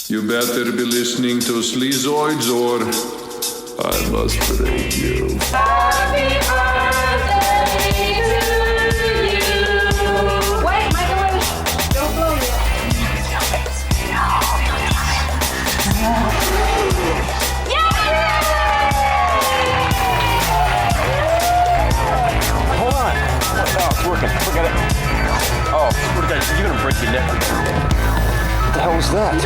You better be listening to Sleazoids or I must break you. Happy birthday to you. Wait, Michael, don't blow yet. Hold on. Oh, it's working. Forget it. Oh, swear to God, you're gonna break your neck. What the hell was that?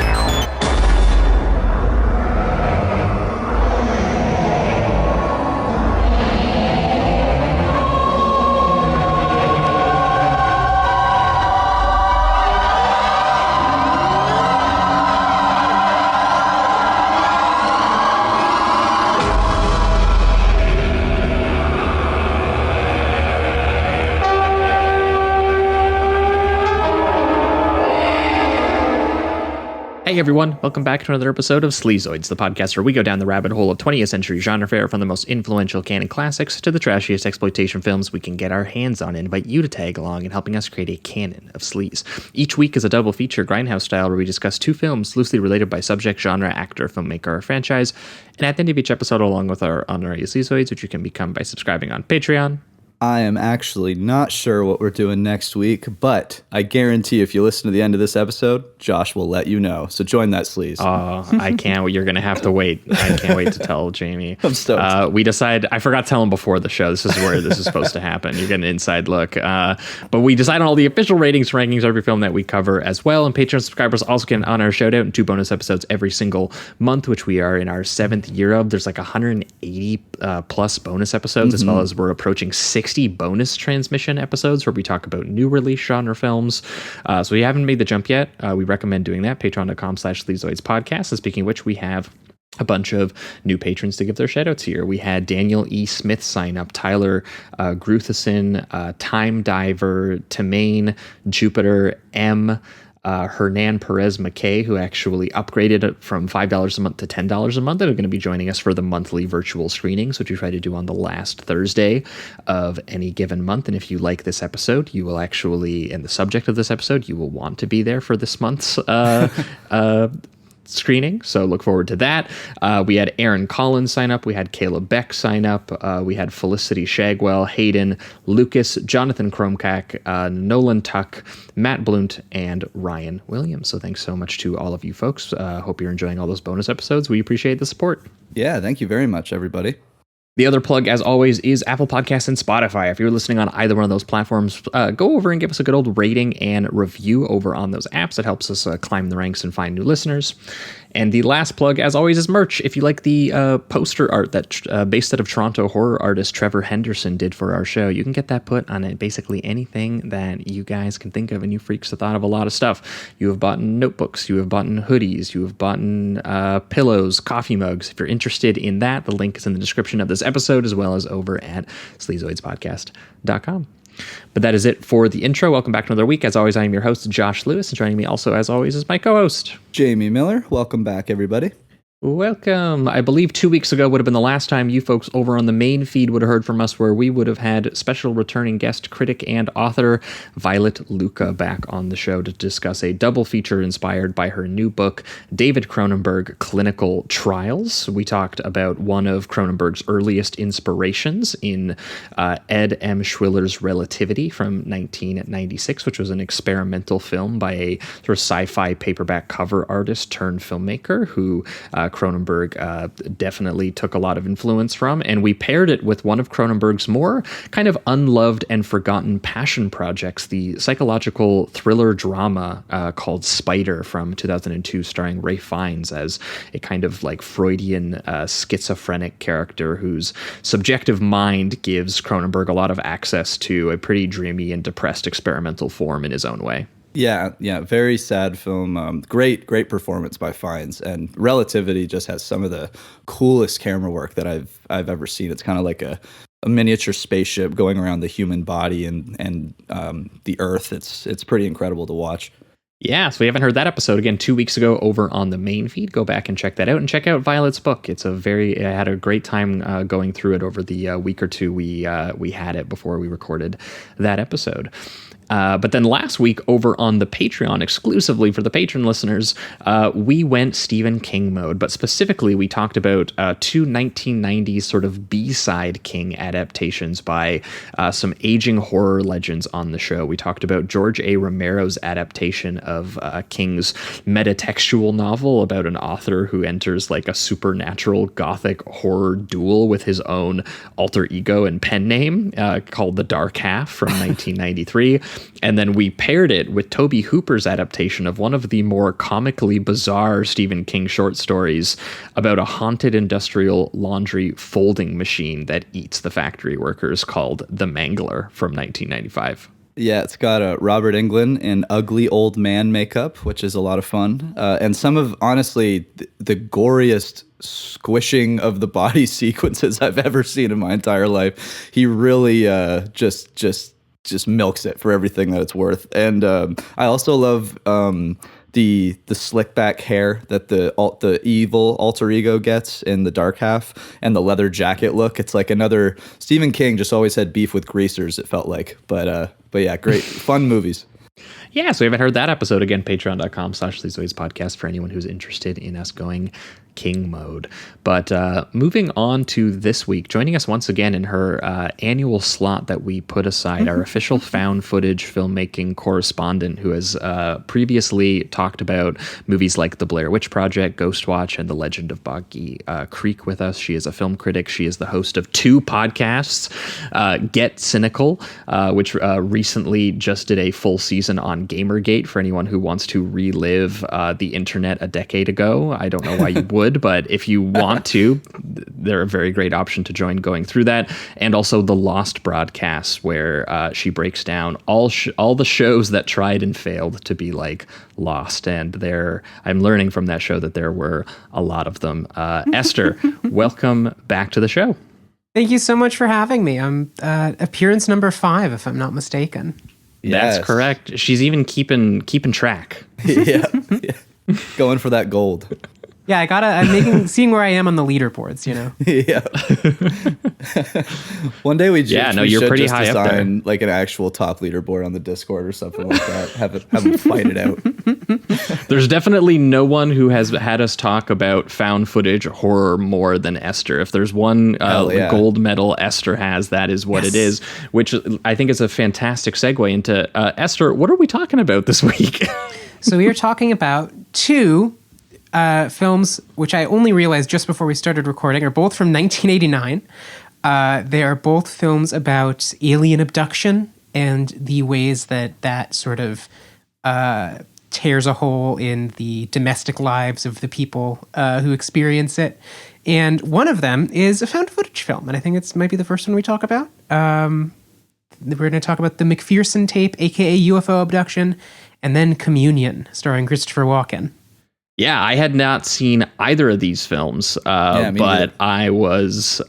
Hey everyone, welcome back to another episode of Sleazoids, the podcast where we go down the rabbit hole of 20th century genre fare from the most influential canon classics to the trashiest exploitation films we can get our hands on and invite you to tag along in helping us create a canon of sleaze. Each week is a double feature grindhouse style where we discuss two films loosely related by subject, genre, actor, filmmaker, or franchise, and at the end of each episode along with our honorary Sleazoids, which you can become by subscribing on Patreon. I am actually not sure what we're doing next week, but I guarantee if you listen to the end of this episode, Josh will let you know. So join that sleaze. Oh, I can't. You're going to have to wait. I can't wait to tell Jamie. I'm stoked. I forgot to tell him before the show. This is where this is supposed to happen. You get an inside look. But we decide on all the official ratings, rankings of every film that we cover as well. And Patreon subscribers also get an honor shout out and 2 bonus episodes every single month, which we are in our 7th year of. There's like 180 plus bonus episodes, as well as we're approaching 60 bonus transmission episodes where we talk about new release genre films. So if you haven't made the jump yet, we recommend doing that. Patreon.com/Sleazoids podcast. And speaking of which, we have a bunch of new patrons to give their shout outs here. We had Daniel E. Smith sign up, Tyler Grutheson, Time Diver, Tamaine, Jupiter M., Hernan Perez McKay, who actually upgraded it from $5 a month to $10 a month, and are going to be joining us for the monthly virtual screenings, which we try to do on the last Thursday of any given month. And if you like this episode, you will actually, and the subject of this episode, you will want to be there for this month's screening, so look forward to that. We had Aaron Collins sign up, we had Caleb Beck sign up, we had Felicity Shagwell, Hayden, Lucas, Jonathan Kromkak, Nolan Tuck, Matt Blunt, and Ryan Williams. So thanks so much to all of you folks. Hope you're enjoying all those bonus episodes. We appreciate the support. Yeah, thank you very much, everybody. The other plug, as always, is Apple Podcasts and Spotify. If you're listening on either one of those platforms, go over and give us a good old rating and review over on those apps. It helps us climb the ranks and find new listeners. And the last plug, as always, is merch. If you like the poster art that based out of Toronto horror artist Trevor Henderson did for our show, you can get that put on basically anything that you guys can think of, and you freaks have thought of a lot of stuff. You have bought notebooks, you have bought hoodies, you have bought pillows, coffee mugs. If you're interested in that, the link is in the description of this episode, as well as over at sleazoidspodcast.com. But that is it for the intro. Welcome back to another week. As always, I am your host, Josh Lewis, and joining me also, as always, is my co-host, Jamie Miller. Welcome back, everybody. Welcome. I believe 2 weeks ago would have been the last time you folks over on the main feed would have heard from us, where we would have had special returning guest critic and author Violet Lucca back on the show to discuss a double feature inspired by her new book, David Cronenberg, Clinical Trials. We talked about one of Cronenberg's earliest inspirations in Ed M. Schwiller's Relativity from 1996, which was an experimental film by a sort of sci-fi paperback cover artist turned filmmaker who Cronenberg definitely took a lot of influence from, and we paired it with one of Cronenberg's more kind of unloved and forgotten passion projects, the psychological thriller drama called Spider from 2002, starring Ralph Fiennes as a kind of like Freudian schizophrenic character whose subjective mind gives Cronenberg a lot of access to a pretty dreamy and depressed experimental form in his own way. Yeah, very sad film. Great performance by Fiennes, and Relativity just has some of the coolest camera work that I've ever seen. It's kind of like a miniature spaceship going around the human body and the Earth. It's pretty incredible to watch. Yeah, so we haven't heard that episode again 2 weeks ago over on the main feed. Go back and check that out, and check out Violet's book. I had a great time going through it over the week or two we had it before we recorded that episode. But then last week over on the Patreon, exclusively for the patron listeners, we went Stephen King mode. But specifically, we talked about two 1990s sort of B-side King adaptations by some aging horror legends on the show. We talked about George A. Romero's adaptation of King's metatextual novel about an author who enters like a supernatural gothic horror duel with his own alter ego and pen name called The Dark Half from 1993. And then we paired it with Toby Hooper's adaptation of one of the more comically bizarre Stephen King short stories about a haunted industrial laundry folding machine that eats the factory workers called The Mangler from 1995. Yeah, it's got Robert Englund in ugly old man makeup, which is a lot of fun. And some of, honestly, the goriest squishing of the body sequences I've ever seen in my entire life. He really just milks it for everything that it's worth. And I also love the slick back hair that the evil alter ego gets in The Dark Half, and the leather jacket look. It's like another Stephen King just always had beef with greasers, it felt like. But yeah, great fun movies. Yeah, so if you haven't heard that episode, again, patreon.com/Sleazoids podcast for anyone who's interested in us going King mode. But moving on to this week, joining us once again in her annual slot that we put aside, our official found footage filmmaking correspondent who has previously talked about movies like The Blair Witch Project, Ghostwatch, and The Legend of Boggy Creek with us. She is a film critic. She is the host of two podcasts, Get Cynical, which recently just did a full season on Gamergate for anyone who wants to relive the internet a decade ago. I don't know why you would, but if you want to, they're a very great option to join going through that. And also the Lost broadcasts, where she breaks down all the shows that tried and failed to be like Lost. And I'm learning from that show that there were a lot of them. Esther, welcome back to the show. Thank you so much for having me. I'm appearance number 5, if I'm not mistaken. That's correct. She's even keeping track. Yeah. Going for that gold. Yeah, I'm seeing where I am on the leaderboards, you know. Yeah. One day we you're should pretty just high up design there. like an actual top leaderboard on the Discord or something like that. Have them fight it out. There's definitely no one who has had us talk about found footage horror more than Esther. If there's one gold medal Esther has, that is what it is, which I think is a fantastic segue into Esther. What are we talking about this week? So we are talking about two films, which I only realized just before we started recording, are both from 1989. They are both films about alien abduction and the ways that sort of tears a hole in the domestic lives of the people who experience it. And one of them is a found footage film, and I think it might be the first one we talk about. We're going to talk about the McPherson tape, aka UFO abduction, and then Communion, starring Christopher Walken. Yeah, I had not seen either of these films, but I was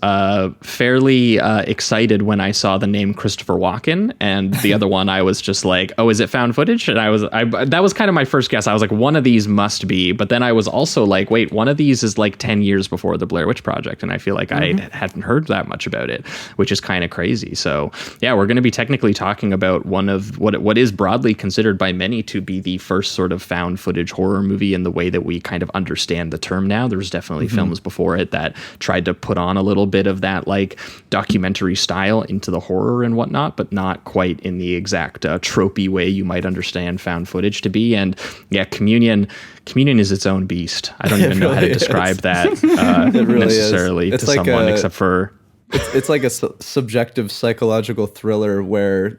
fairly excited when I saw the name Christopher Walken, and the other one I was just like, oh, is it found footage? And that was kind of my first guess. I was like, one of these must be, but then I was also like, wait, one of these is like 10 years before the Blair Witch Project, and I feel like I hadn't heard that much about it, which is kind of crazy. So yeah, we're going to be technically talking about one of what is broadly considered by many to be the first sort of found footage horror movie in the way that we kind of understand the term now. There's definitely films before it that tried to put on a little bit of that like documentary style into the horror and whatnot, but not quite in the exact tropey way you might understand found footage to be. And yeah, Communion is its own beast. I don't even know how to describe that really necessarily to someone except for... It's like a subjective psychological thriller where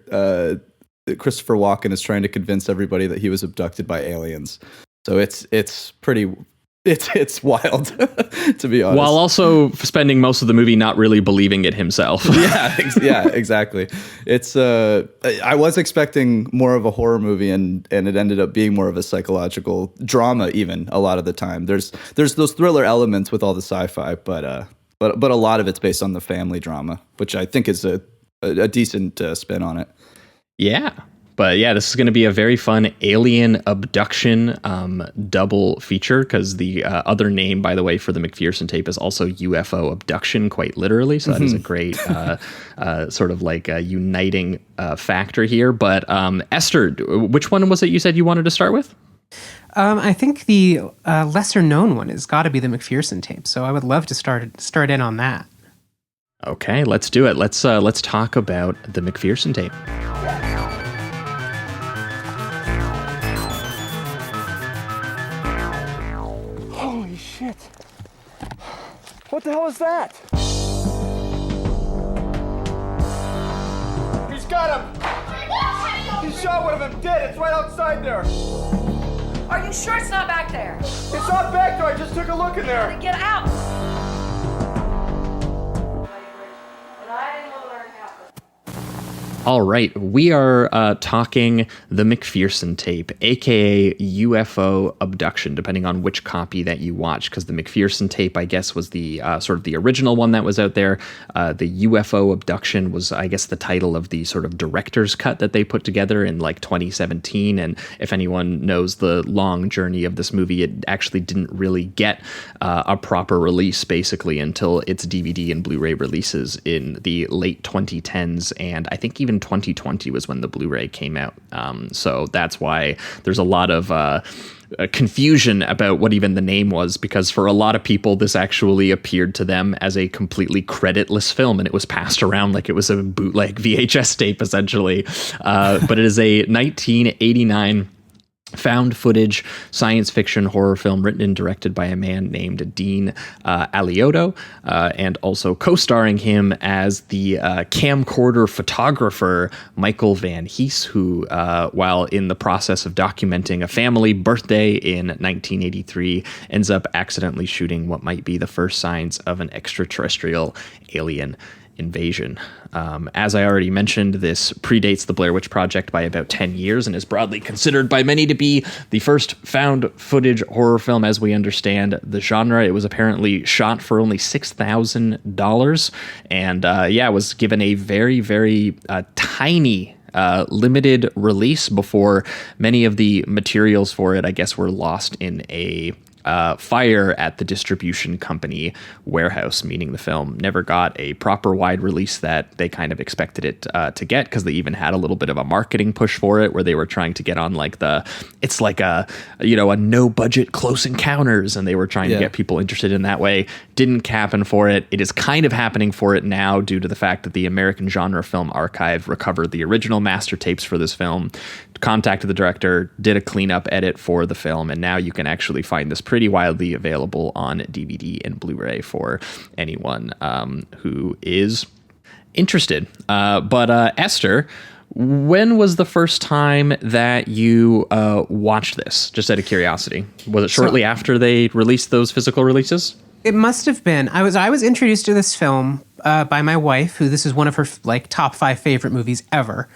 Christopher Walken is trying to convince everybody that he was abducted by aliens. So it's wild, to be honest. While also spending most of the movie not really believing it himself. Yeah, exactly. It's I was expecting more of a horror movie, and it ended up being more of a psychological drama. Even a lot of the time, there's those thriller elements with all the sci-fi, but a lot of it's based on the family drama, which I think is a decent spin on it. Yeah. But yeah, this is going to be a very fun alien abduction double feature, because the other name, by the way, for the McPherson tape is also UFO abduction, quite literally. So that is a great sort of like a uniting factor here. But Esther, which one was it you said you wanted to start with? I think the lesser known one has got to be the McPherson tape. So I would love to start in on that. Okay, let's do it. Let's talk about the McPherson tape. Holy shit. What the hell is that? He's got him! He shot one of them dead. It's right outside there. Are you sure it's not back there? It's not back there. I just took a look in there. Get out! All right, we are talking the McPherson tape, aka UFO abduction, depending on which copy that you watch, because the McPherson tape, I guess, was the sort of the original one that was out there. The UFO abduction was, I guess, the title of the sort of director's cut that they put together in like 2017. And if anyone knows the long journey of this movie, it actually didn't really get a proper release, basically, until its DVD and Blu-ray releases in the late 2010s, and I think even 2020 was when the Blu-ray came out. So that's why there's a lot of confusion about what even the name was, because for a lot of people, this actually appeared to them as a completely creditless film, and it was passed around like it was a bootleg VHS tape, essentially. But it is a 1989 found footage science fiction horror film written and directed by a man named Dean Alioto, and also co-starring him as the camcorder photographer Michael Van Hees, who, while in the process of documenting a family birthday in 1983, ends up accidentally shooting what might be the first signs of an extraterrestrial alien invasion. As I already mentioned, this predates the Blair Witch Project by about 10 years and is broadly considered by many to be the first found footage horror film as we understand the genre. It was apparently shot for only $6,000 and was given a very, very tiny limited release before many of the materials for it, I guess, were lost in a fire at the distribution company warehouse, meaning the film never got a proper wide release that they kind of expected it to get, because they even had a little bit of a marketing push for it where they were trying to get on like it's like a no budget Close Encounters, and they were trying to get people interested in that way. Didn't happen for it. It is kind of happening for it now due to the fact that the American Genre Film Archive recovered the original master tapes for this film, contacted the director, did a cleanup edit for the film, and now you can actually find this pretty widely available on DVD and Blu-ray for anyone who is interested. But Esther, when was the first time that you watched this? Just out of curiosity. Was it shortly after they released those physical releases? It must have been. I was introduced to this film by my wife, who this is one of her like top 5 favorite movies ever.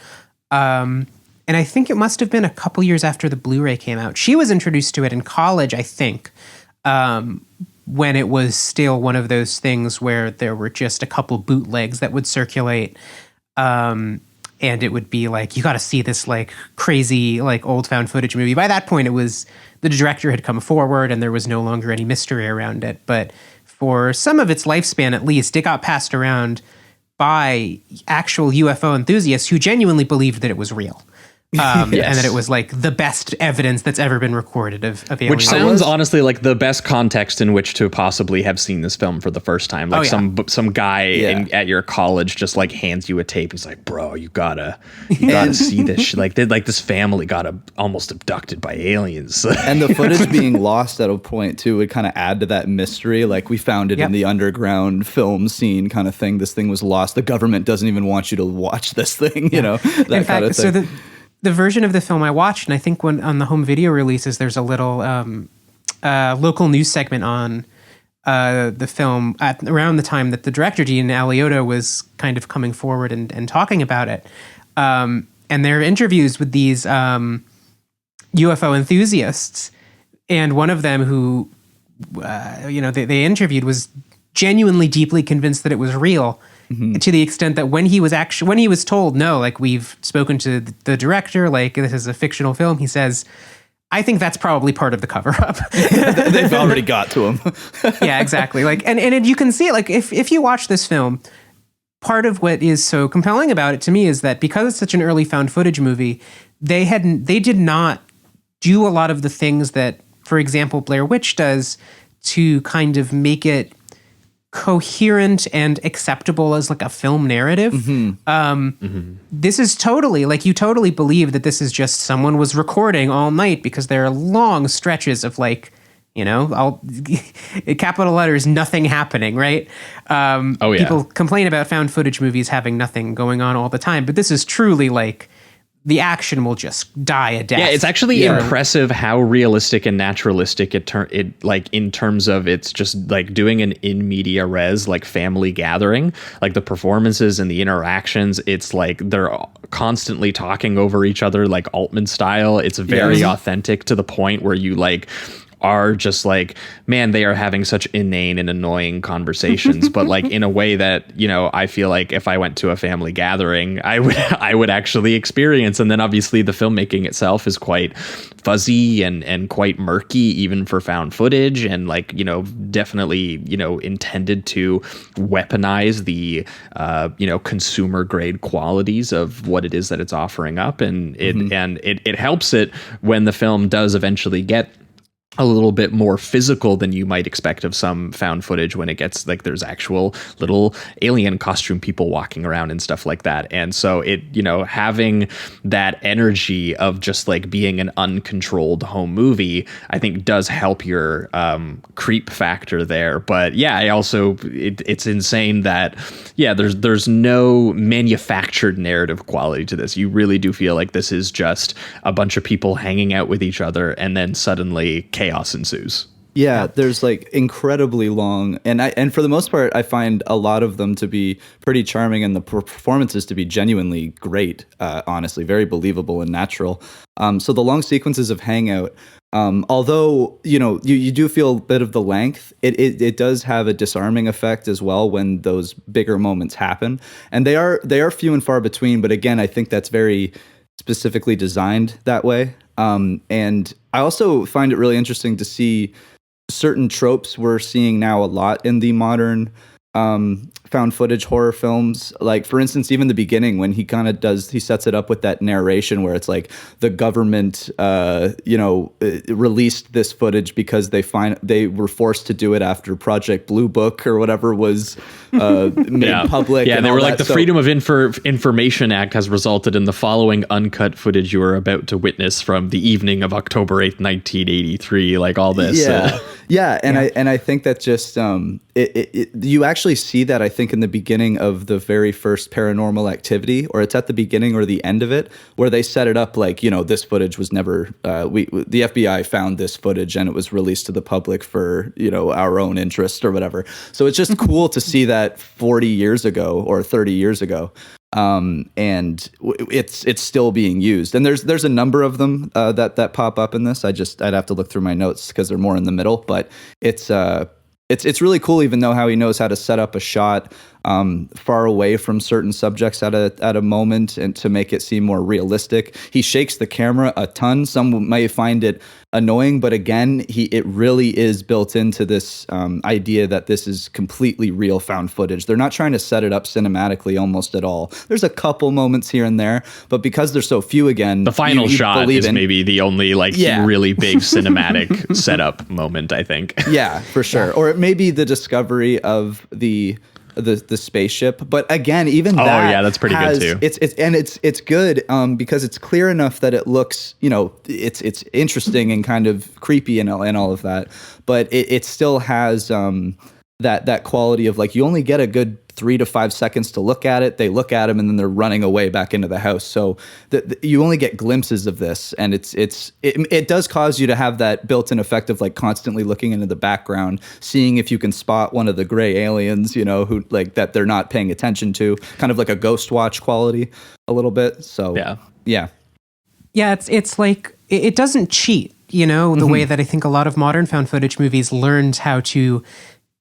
And I think it must have been a couple years after the Blu-ray came out. She was introduced to it in college, I think, when it was still one of those things where there were just a couple bootlegs that would circulate. And it would be like, you got to see this like crazy, like old found footage movie. By that point, it was the director had come forward and there was no longer any mystery around it. But for some of its lifespan, at least, it got passed around by actual UFO enthusiasts who genuinely believed that it was real. And that it was like the best evidence that's ever been recorded of aliens. Which sounds honestly like the best context in which to possibly have seen this film for the first time. Like some guy at your college just like hands you a tape. He's like, bro, you gotta see this shit. Like this family got almost abducted by aliens. And the footage being lost at a point too would kind of add to that mystery. Like we found it in the underground film scene kind of thing. This thing was lost. The government doesn't even want you to watch this thing, you know, that kind of thing. So the version of the film I watched, and I think when on the home video releases, there's a little local news segment on the film at around the time that the director, Dean Alioto, was kind of coming forward and talking about it. And there are interviews with these UFO enthusiasts, and one of them who, they interviewed was genuinely deeply convinced that it was real, to the extent that when he was told, no, like, we've spoken to the director, like, this is a fictional film, he says, I think that's probably part of the cover-up. They've already got to him. Yeah, exactly. Like, and you can see it, like, if you watch this film, part of what is so compelling about it to me is that because it's such an early found footage movie, they did not do a lot of the things that, for example, Blair Witch does to kind of make it coherent and acceptable as like a film narrative. This is totally, like, you totally believe that this is just someone was recording all night, because there are long stretches of, like, you know, capital letters, nothing happening, right? People complain about found footage movies having nothing going on all the time, but this is truly like the action will just die a death. Yeah, it's actually impressive how realistic and naturalistic it like, in terms of it's just like doing an in media res, like, family gathering, like the performances and the interactions. It's like they're constantly talking over each other, like Altman style. It's very authentic, to the point where you like are just like, man, they are having such inane and annoying conversations, but like in a way that, you know, I feel like if I went to a family gathering, I would actually experience. And then obviously the filmmaking itself is quite fuzzy and quite murky, even for found footage, and like, you know, definitely, you know, intended to weaponize the you know, consumer grade qualities of what it is that it's offering up. And it helps it when the film does eventually get a little bit more physical than you might expect of some found footage, when it gets like there's actual little alien costume people walking around and stuff like that. And so it, you know, having that energy of just like being an uncontrolled home movie, I think does help your creep factor there. But yeah, I also, it's insane that, yeah, there's no manufactured narrative quality to this. You really do feel like this is just a bunch of people hanging out with each other, and then suddenly chaos ensues. Yeah, there's like incredibly long, and for the most part, I find a lot of them to be pretty charming, and the performances to be genuinely great. Honestly, very believable and natural. So the long sequences of Hangout, although you know you do feel a bit of the length, it does have a disarming effect as well when those bigger moments happen, and they are few and far between. But again, I think that's very specifically designed that way. And I also find it really interesting to see certain tropes we're seeing now a lot in the modern found footage horror films. Like, for instance, even the beginning, when he kind of he sets it up with that narration where it's like the government, released this footage because they were forced to do it after Project Blue Book or whatever was made public. Yeah, they were like, the Freedom of Information Act has resulted in the following uncut footage you are about to witness from the evening of October 8th, 1983, like all this. And I think that just you actually see that, I think, in the beginning of the very first Paranormal Activity, or it's at the beginning or the end of it, where they set it up like, you know, this footage was never the FBI found this footage and it was released to the public for, you know, our own interest or whatever. So it's just cool to see that 40 years ago or 30 years ago. And it's still being used, and there's a number of them that pop up in this. I'd have to look through my notes because they're more in the middle, but it's really cool, even though how he knows how to set up a shot far away from certain subjects at a moment, and to make it seem more realistic. He shakes the camera a ton. Some may find it annoying, but again, it really is built into this idea that this is completely real found footage. They're not trying to set it up cinematically almost at all. There's a couple moments here and there, but because there's so few, again, the final shot is maybe the only really big cinematic setup moment, I think. Yeah, for sure. Yeah. Or it may be the discovery of the spaceship, but again, even that's pretty good too. It's good because it's clear enough that it looks, you know, it's interesting and kind of creepy and all of that, but it still has that quality of like, you only get a good 3 to 5 seconds to look at it. They look at him and then they're running away back into the house. So you only get glimpses of this, and it does cause you to have that built-in effect of like constantly looking into the background, seeing if you can spot one of the gray aliens, you know, who like that they're not paying attention to, kind of like a Ghost Watch quality a little bit. So yeah. It's like it doesn't cheat, you know, the way that I think a lot of modern found footage movies learned how to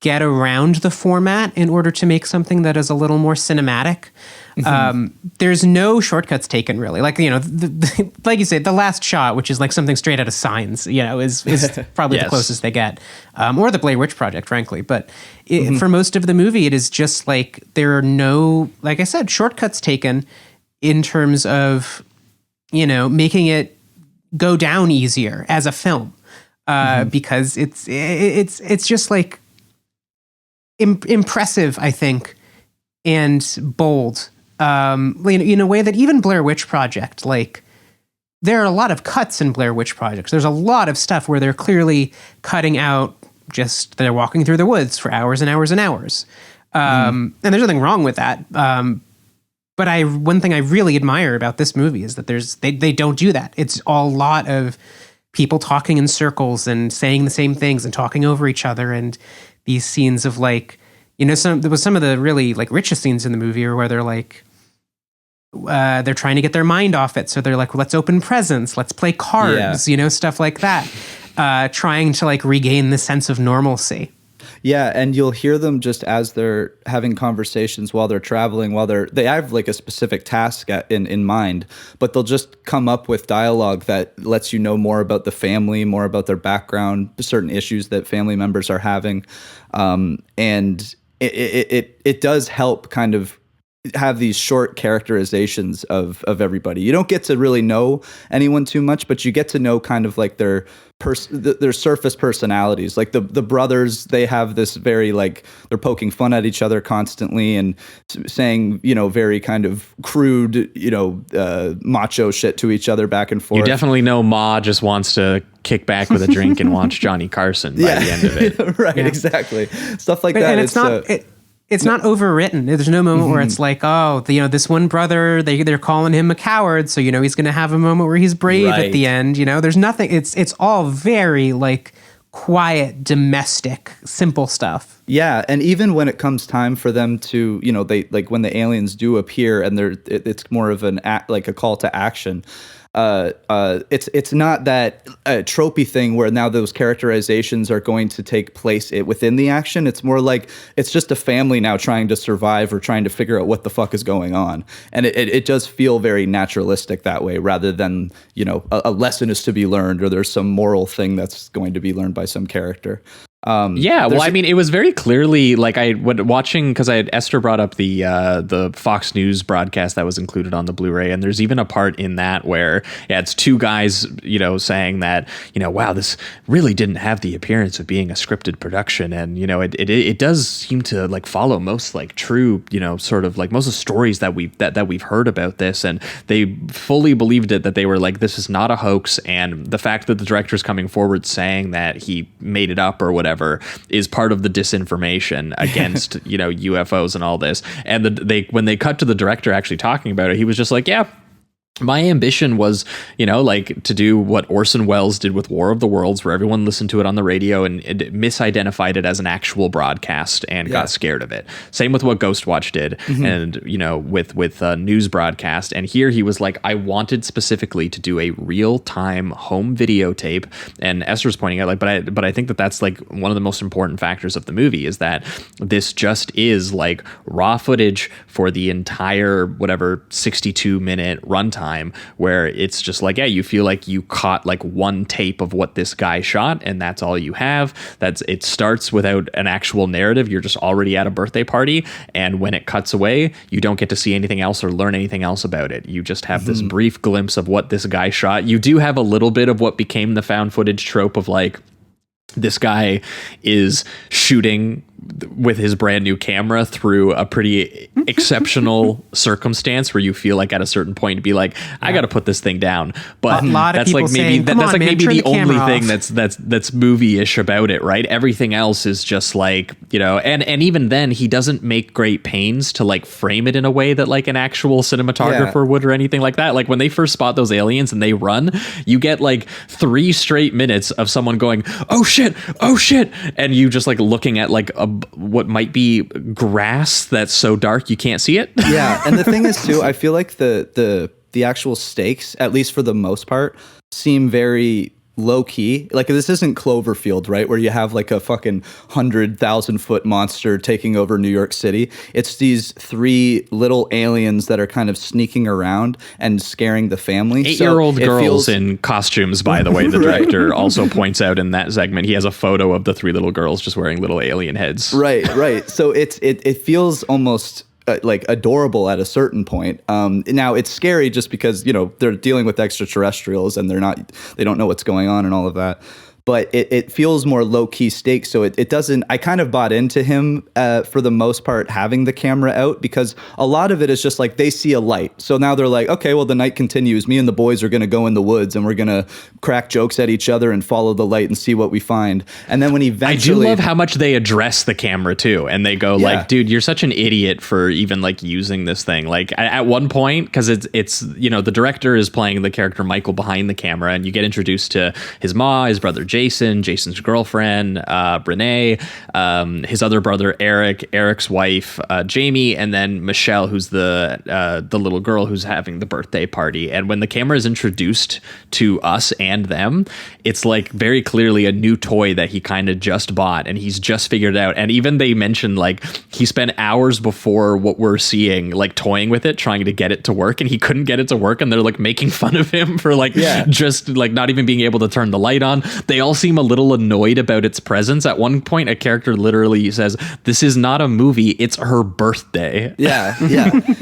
get around the format in order to make something that is a little more cinematic. There's no shortcuts taken, really. Like, like you said, the last shot, which is like something straight out of Signs, is probably the closest they get, or the Blair Witch Project, frankly. But for most of the movie, it is just like there are no, like I said, shortcuts taken in terms of, making it go down easier as a film, because it's just like impressive, I think, and bold, in a way that even Blair Witch Project, like, there are a lot of cuts in Blair Witch Projects. There's a lot of stuff where they're clearly cutting out just they're walking through the woods for hours and hours and hours. And there's nothing wrong with that. But one thing I really admire about this movie is that they don't do that. It's a lot of people talking in circles and saying the same things and talking over each other, and these scenes of like, some of the really like richest scenes in the movie are where they're like, they're trying to get their mind off it. So they're like, well, let's open presents, let's play cards, stuff like that, trying to like regain the sense of normalcy. Yeah, and you'll hear them just as they're having conversations while they're traveling, they have like a specific task in mind, but they'll just come up with dialogue that lets you know more about the family, more about their background, certain issues that family members are having, and it does help kind of have these short characterizations of everybody. You don't get to really know anyone too much, but you get to know kind of like their surface personalities. Like the brothers, they have this very like, they're poking fun at each other constantly and saying, very kind of crude, macho shit to each other back and forth. You definitely know Ma just wants to kick back with a drink and watch Johnny Carson by the end of it. Right, exactly. Stuff like that. And it's not overwritten. There's no moment where it's like, this one brother, they're calling him a coward, so he's going to have a moment where he's brave at the end. There's nothing. It's all very like quiet, domestic, simple stuff. Yeah, and even when it comes time for them to, they like when the aliens do appear and it's more of like a call to action. It's not that tropey thing where now those characterizations are going to take place within the action. It's more like it's just a family now trying to survive or trying to figure out what the fuck is going on, and it does feel very naturalistic that way, rather than a lesson is to be learned or there's some moral thing that's going to be learned by some character. It was very clearly like watching, because Esther brought up the Fox News broadcast that was included on the Blu-ray, and there's even a part in that where it's two guys saying that wow, this really didn't have the appearance of being a scripted production, and it does seem to like follow most like true sort of like most of the stories that we've heard about this, and they fully believed it, that they were like, this is not a hoax, and the fact that the director's coming forward saying that he made it up or whatever is part of the disinformation against UFOs and all this. And when they cut to the director actually talking about it, he was just like, yeah, my ambition was, like to do what Orson Welles did with War of the Worlds, where everyone listened to it on the radio and it misidentified it as an actual broadcast and got scared of it. Same with what Ghostwatch did, and with news broadcast. And here he was like, I wanted specifically to do a real time home videotape. And Esther's pointing out like, but I think that's like one of the most important factors of the movie is that this just is like raw footage for the entire 62-minute runtime, where it's just like, you feel like you caught like one tape of what this guy shot, and that's all you have. It starts without an actual narrative. You're just already at a birthday party, and when it cuts away, you don't get to see anything else or learn anything else about it. You just have this brief glimpse of what this guy shot. You do have a little bit of what became the found footage trope of like, this guy is shooting with his brand new camera through a pretty exceptional circumstance where you feel like at a certain point to be like, I got to put this thing down. But that's like maybe that's like maybe the only thing that's movie-ish about it, right? Everything else is just like, and even then he doesn't make great pains to like frame it in a way that like an actual cinematographer would or anything like that. Like when they first spot those aliens and they run, you get like 3 straight minutes of someone going, oh shit, and you just like looking at like what might be grass that's so dark you can't see it. Yeah, and the thing is too, I feel like the actual stakes, at least for the most part, seem very low key. Like, this isn't Cloverfield, right, where you have like a fucking 100,000-foot monster taking over New York City. It's these 3 little aliens that are kind of sneaking around and scaring the family. 8-year-old girls in costumes, by the way. The director also points out in that segment, he has a photo of the 3 little girls just wearing little alien heads. Right. So it feels almost like adorable at a certain point. Now it's scary just because, you know, they're dealing with extraterrestrials and they don't know what's going on and all of that. But it feels more low-key stakes, so it doesn't... I kind of bought into him, for the most part, having the camera out, because a lot of it is just like, they see a light. So now they're like, okay, well, the night continues. Me and the boys are going to go in the woods, and we're going to crack jokes at each other and follow the light and see what we find. And then when eventually... I do love how much they address the camera, too. And they go, like, dude, you're such an idiot for even, like, using this thing. Like, at one point, because it's you know, the director is playing the character Michael behind the camera, and you get introduced to his ma, his brother Jason's girlfriend, Brene, his other brother, Eric's wife, Jamie, and then Michelle, who's the little girl who's having the birthday party. And when the camera is introduced to us and them, it's like very clearly a new toy that he kind of just bought and he's just figured it out. And even they mentioned, like, he spent hours before what we're seeing, like, toying with it, trying to get it to work, and he couldn't get it to work, and they're like making fun of him for just like not even being able to turn the light on. They all seem a little annoyed about its presence. At one point, a character literally says, "This is not a movie, it's her birthday." Yeah.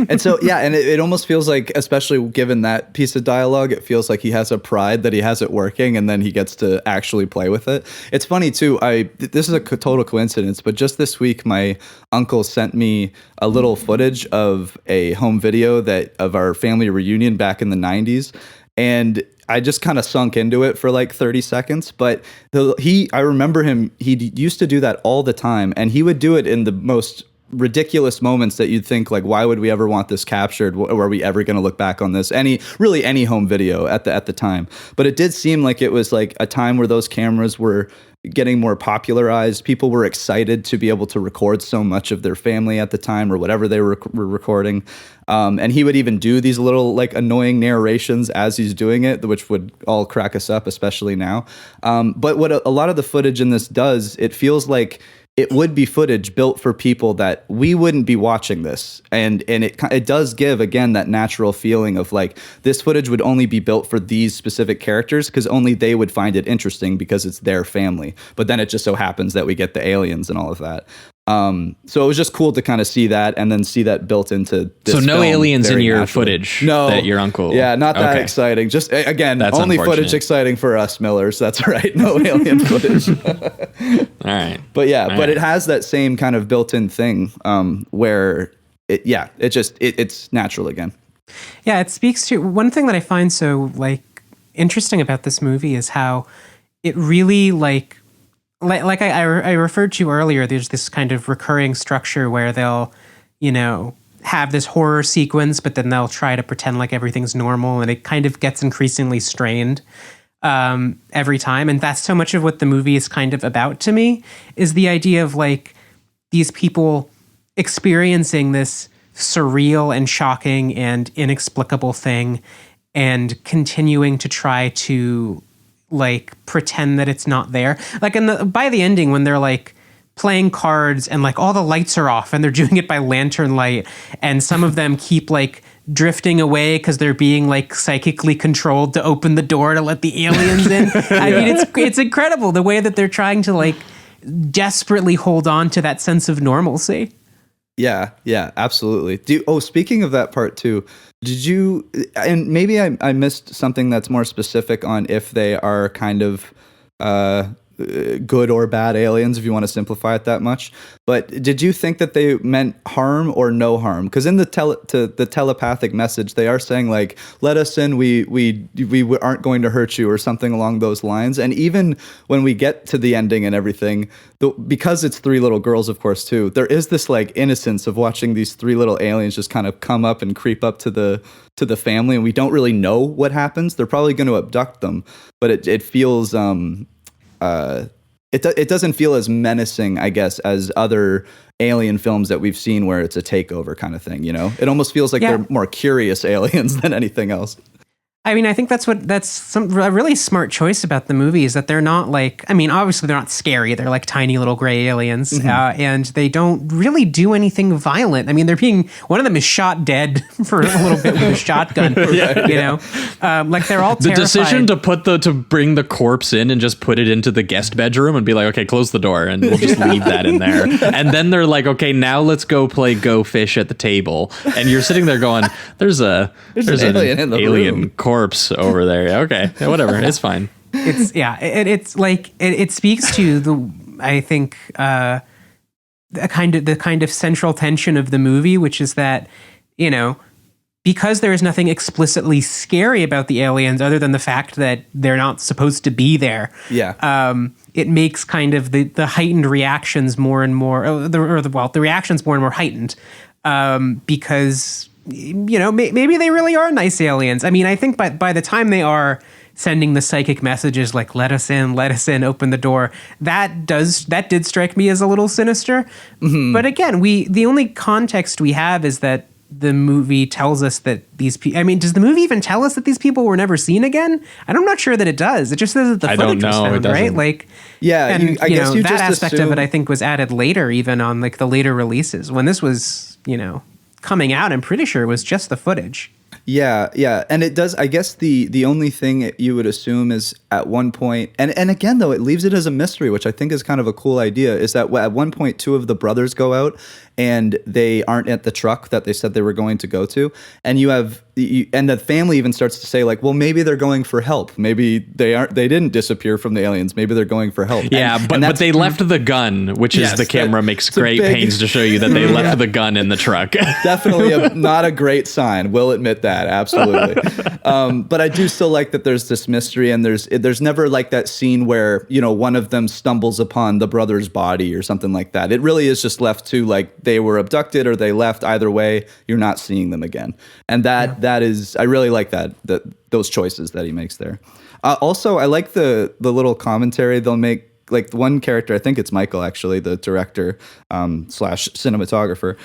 And so, and it almost feels like, especially given that piece of dialogue, it feels like he has a pride that he has it working, and then he gets to actually play with it. It's funny too, this is a total coincidence, but just this week, my uncle sent me a little footage of a home video of our family reunion back in the 90s. And I just kind of sunk into it for like 30 seconds, but I remember him, he used to do that all the time, and he would do it in the most ridiculous moments that you'd think, like, why would we ever want this captured? Or are we ever going to look back on this? Any home video at the time. But it did seem like it was like a time where those cameras were getting more popularized. People were excited to be able to record so much of their family at the time, or whatever they were recording. And he would even do these little, like, annoying narrations as he's doing it, which would all crack us up, especially now. But what a lot of the footage in this does, it feels like it would be footage built for people that we wouldn't be watching this. And it does give, again, that natural feeling of, like, this footage would only be built for these specific characters because only they would find it interesting because it's their family. But then it just so happens that we get the aliens and all of that. So it was just cool to kind of see that, and then see that built into this. So no film aliens in your naturally. Footage. No, that your uncle. Yeah, not that exciting. Just again, That's only footage unfortunate. exciting for us Millers. That's right. No alien footage. All right. But it has that same kind of built-in thing where it's natural again. Yeah, it speaks to one thing that I find so, like, interesting about this movie is how it really, like I referred to earlier, there's this kind of recurring structure where they'll, you know, have this horror sequence, but then they'll try to pretend like everything's normal, and it kind of gets increasingly strained every time. And that's so much of what the movie is kind of about to me, is the idea of, like, these people experiencing this surreal and shocking and inexplicable thing and continuing to try to, like, pretend that it's not there. Like, by the ending, when they're, like, playing cards and, like, all the lights are off and they're doing it by lantern light, and some of them keep, like, drifting away because they're being, like, psychically controlled to open the door to let the aliens in. I mean, it's incredible the way that they're trying to, like, desperately hold on to that sense of normalcy. Yeah, absolutely. Speaking of that part too, did you, and maybe I missed something that's more specific on if they are kind of good or bad aliens, if you want to simplify it that much. But did you think that they meant harm or no harm? Because in the telepathic message, they are saying, like, let us in, we aren't going to hurt you, or something along those lines. And even when we get to the ending and everything, because it's 3 little girls, of course, too, there is this, like, innocence of watching these 3 little aliens just kind of come up and creep up to the family, and we don't really know what happens. They're probably going to abduct them, but it feels it doesn't feel as menacing, I guess, as other alien films that we've seen where it's a takeover kind of thing, you know? It almost feels like they're more curious aliens than anything else. I mean, I think that's a really smart choice about the movie is that they're not like, I mean, obviously they're not scary. They're like tiny little gray aliens, and they don't really do anything violent. I mean, one of them is shot dead for a little bit with a shotgun, you know, like they're all The terrified. decision to bring the corpse in and just put it into the guest bedroom and be like, okay, close the door and we'll just leave that in there. And then they're like, okay, now let's go play Go Fish at the table. And you're sitting there going, there's an alien in the room. corpse over there. Okay, whatever, it's fine. It's like it speaks to I think the kind of central tension of the movie, which is that, you know, because there is nothing explicitly scary about the aliens other than the fact that they're not supposed to be there. It makes kind of the heightened reactions more and more, the reactions more and more heightened, because, you know, maybe they really are nice aliens. I mean, I think by the time they are sending the psychic messages like let us in, open the door, that did strike me as a little sinister. But again, the only context we have is that the movie tells us that these people, I mean, does the movie even tell us that these people were never seen again? I'm not sure that it does. It just says that the footage was found, right? Like, and I guess that just aspect of it, I think, was added later, even on like the later releases. When this was, you know, coming out, I'm pretty sure it was just the footage. Yeah. And it does, I guess the only thing you would assume is at one point, and again, though, it leaves it as a mystery, which I think is kind of a cool idea, is that at one point, two of the brothers go out and they aren't at the truck that they said they were going to go to. And and the family even starts to say like, well, maybe they're going for help. Maybe they didn't disappear from the aliens. Maybe they're going for help. Yeah, but they left the gun, which is the camera makes great pains to show you that they left the gun in the truck. Definitely not a great sign. We'll admit that. Absolutely. But I do still like that there's this mystery, and there's never like that scene where, you know, one of them stumbles upon the brother's body or something like that. It really is just left to like they were abducted or they left. Either way, you're not seeing them again. And that is, I really like those choices that he makes there. Also, I like the little commentary they'll make. Like one character, I think it's Michael, actually, the director / cinematographer.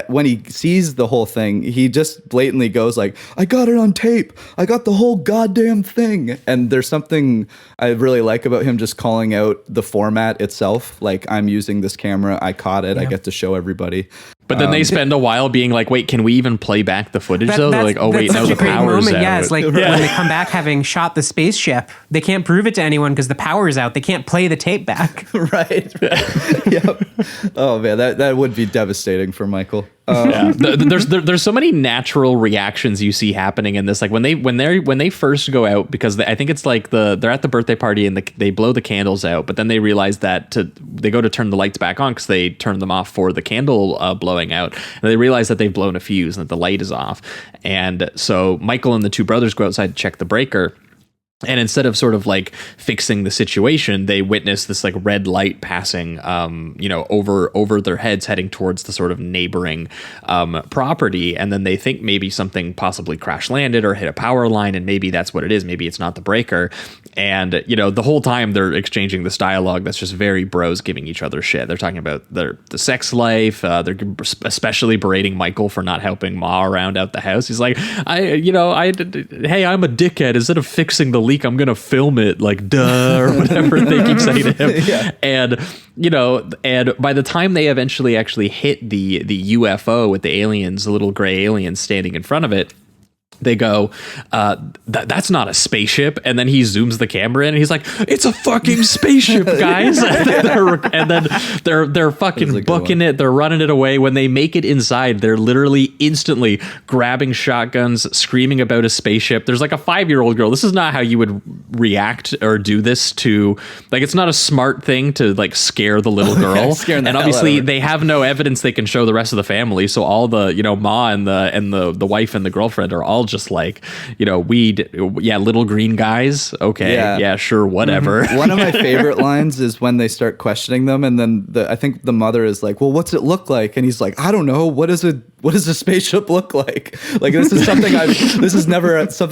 When he sees the whole thing, he just blatantly goes like, "I got it on tape. I got the whole goddamn thing." And there's something I really like about him just calling out the format itself. Like, I'm using this camera. I caught it. I get to show everybody. But then they spend a while being like, wait, can we even play back the footage though? They're like, oh wait, no, the power's out. Yeah, it's like when they come back having shot the spaceship, they can't prove it to anyone because the power's out. They can't play the tape back. Right. Yep. Oh man, that would be devastating for Michael. There's so many natural reactions you see happening in this. Like when they first go out, because I think it's like they're at the birthday party and they blow the candles out, but then they realize that they go to turn the lights back on because they turned them off for the candle blowing out, and they realize that they've blown a fuse and that the light is off. And so Michael and the two brothers go outside to check the breaker. And instead of sort of like fixing the situation, they witness this like red light passing, over their heads, heading towards the sort of neighboring property. And then they think maybe something possibly crash landed or hit a power line, and maybe that's what it is. Maybe it's not the breaker. And the whole time they're exchanging this dialogue that's just very bros giving each other shit. They're talking about the sex life. They're especially berating Michael for not helping Ma around out the house. He's like, hey, I'm a dickhead. Instead of fixing the leak, I'm gonna film it, like, duh, or whatever they keep saying to him. Yeah. And by the time they eventually actually hit the UFO with the aliens, the little gray aliens standing in front of it, they go, that's not a spaceship. And then he zooms the camera in and he's like, it's a fucking spaceship, guys. and then they're fucking booking it. They're running it away. When they make it inside, they're literally instantly grabbing shotguns, screaming about a spaceship. There's like a 5-year-old girl. This is not how you would react or do this to, like, it's not a smart thing to like scare the little girl. And obviously they have no evidence they can show the rest of the family. So all the, Ma and the wife and the girlfriend are all just like, little green guys. Okay. Yeah, sure. Whatever. Mm-hmm. One of my favorite lines is when they start questioning them. And then I think the mother is like, well, what's it look like? And he's like, I don't know. What does a spaceship look like? Like, this is something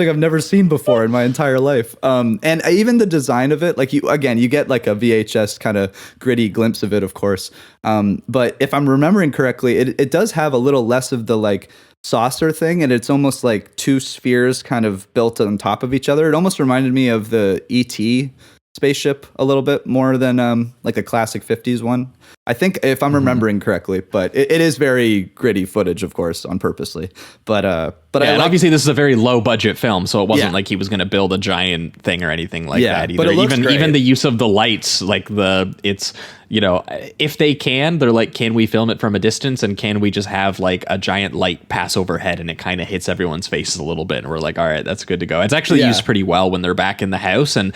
I've never seen before in my entire life. And even the design of it, like you get like a VHS kind of gritty glimpse of it, of course. But if I'm remembering correctly, it does have a little less of the like saucer thing, and it's almost like two spheres kind of built on top of each other. It almost reminded me of the E.T. spaceship a little bit more than like a classic 50s one. I think, if I'm remembering correctly, but it is very gritty footage, of course, on purposely. But and obviously this is a very low budget film, so it wasn't like he was going to build a giant thing or anything like that either. But it looks great. Even the use of the lights, like it's, you know, if they can, they're like, can we film it from a distance, and can we just have like a giant light pass overhead and it kind of hits everyone's faces a little bit, and we're like, all right, that's good to go. It's actually used pretty well when they're back in the house and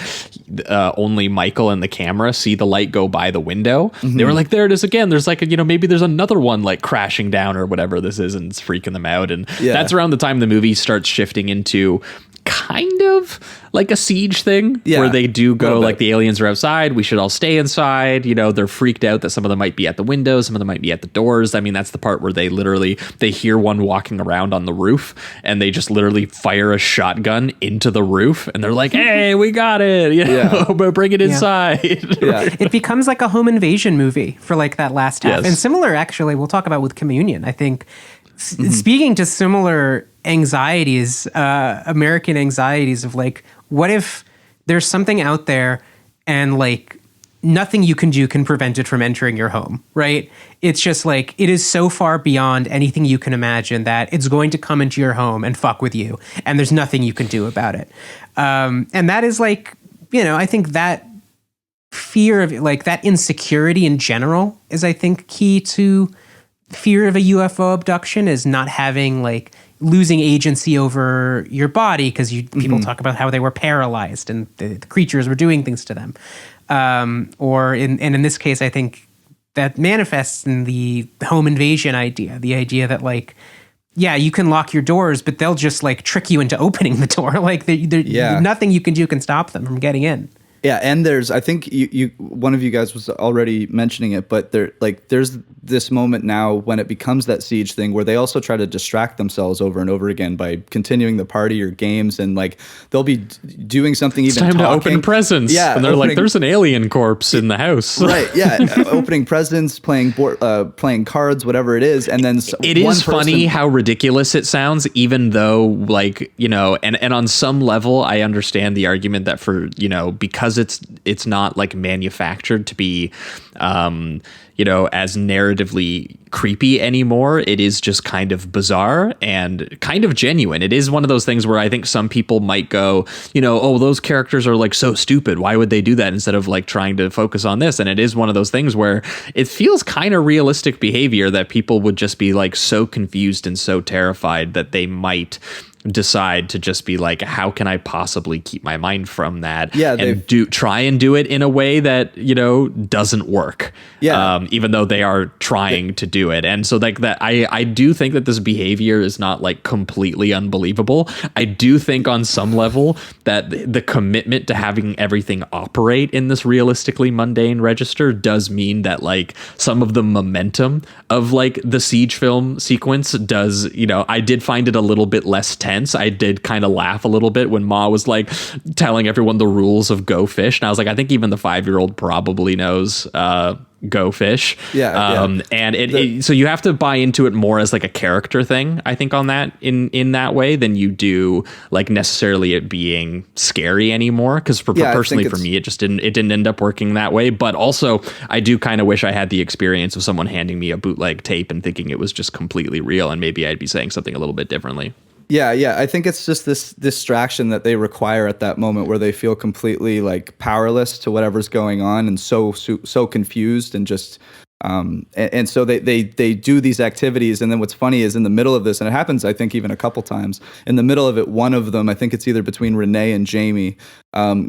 only Michael and the camera see the light go by the window. They were like, there it is again. There's like, maybe there's another one like crashing down or whatever this is, and it's freaking them out. And that's around the time the movie starts shifting into kind of like a siege thing, where they do go like, the aliens are outside, we should all stay inside. They're freaked out that some of them might be at the windows, some of them might be at the doors. I mean, that's the part where they hear one walking around on the roof, and they just literally fire a shotgun into the roof, and they're like, hey, we got it, but bring it inside. It becomes like a home invasion movie for like that last half. And similar, actually, we'll talk about with Communion, I think. Speaking to similar anxieties, American anxieties of like, what if there's something out there and like nothing you can do can prevent it from entering your home, right? It's just like, it is so far beyond anything you can imagine that it's going to come into your home and fuck with you, and there's nothing you can do about it. And that is like, I think that fear of like that insecurity in general is, I think, key to fear of a UFO abduction, is not having like losing agency over your body, because people talk about how they were paralyzed and the creatures were doing things to them. Or in this case, I think that manifests in the home invasion idea, the idea that like, you can lock your doors, but they'll just like trick you into opening the door. Like nothing you can do can stop them from getting in. Yeah, and there's, I think you one of you guys was already mentioning it, but there's this moment now when it becomes that siege thing where they also try to distract themselves over and over again by continuing the party or games, and like they'll be doing something even time talking. To open presents. Yeah, and they're like, there's an alien corpse in the house. Right, yeah, opening presents, playing cards, whatever it is, and then it is funny how ridiculous it sounds, even though like, and on some level I understand the argument that for, because it's not like manufactured to be as narratively creepy anymore. It is just kind of bizarre and kind of genuine. It is one of those things where I think some people might go, oh, those characters are like so stupid, why would they do that, instead of like trying to focus on this. And it is one of those things where it feels kind of realistic behavior, that people would just be like so confused and so terrified that they might decide to just be like, how can I possibly keep my mind from that? And try and do it in a way that doesn't work. Even though they are trying to do it. And so like that, I do think that this behavior is not like completely unbelievable. I do think on some level that the commitment to having everything operate in this realistically mundane register does mean that like some of the momentum of like the siege film sequence does, I did find it a little bit less tense. I did kind of laugh a little bit when Ma was like telling everyone the rules of Go Fish. And I was like, I think even the 5-year-old probably knows Go Fish. And so you have to buy into it more as like a character thing, I think, on that in that way, than you do like necessarily it being scary anymore. Because personally for me, it didn't end up working that way. But also I do kind of wish I had the experience of someone handing me a bootleg tape and thinking it was just completely real, and maybe I'd be saying something a little bit differently. Yeah. I think it's just this distraction that they require at that moment, where they feel completely like powerless to whatever's going on, and so confused, and just and so they do these activities. And then what's funny is in the middle of this, and it happens I think even a couple times, in the middle of it, one of them, I think it's either between Renee and Jamie,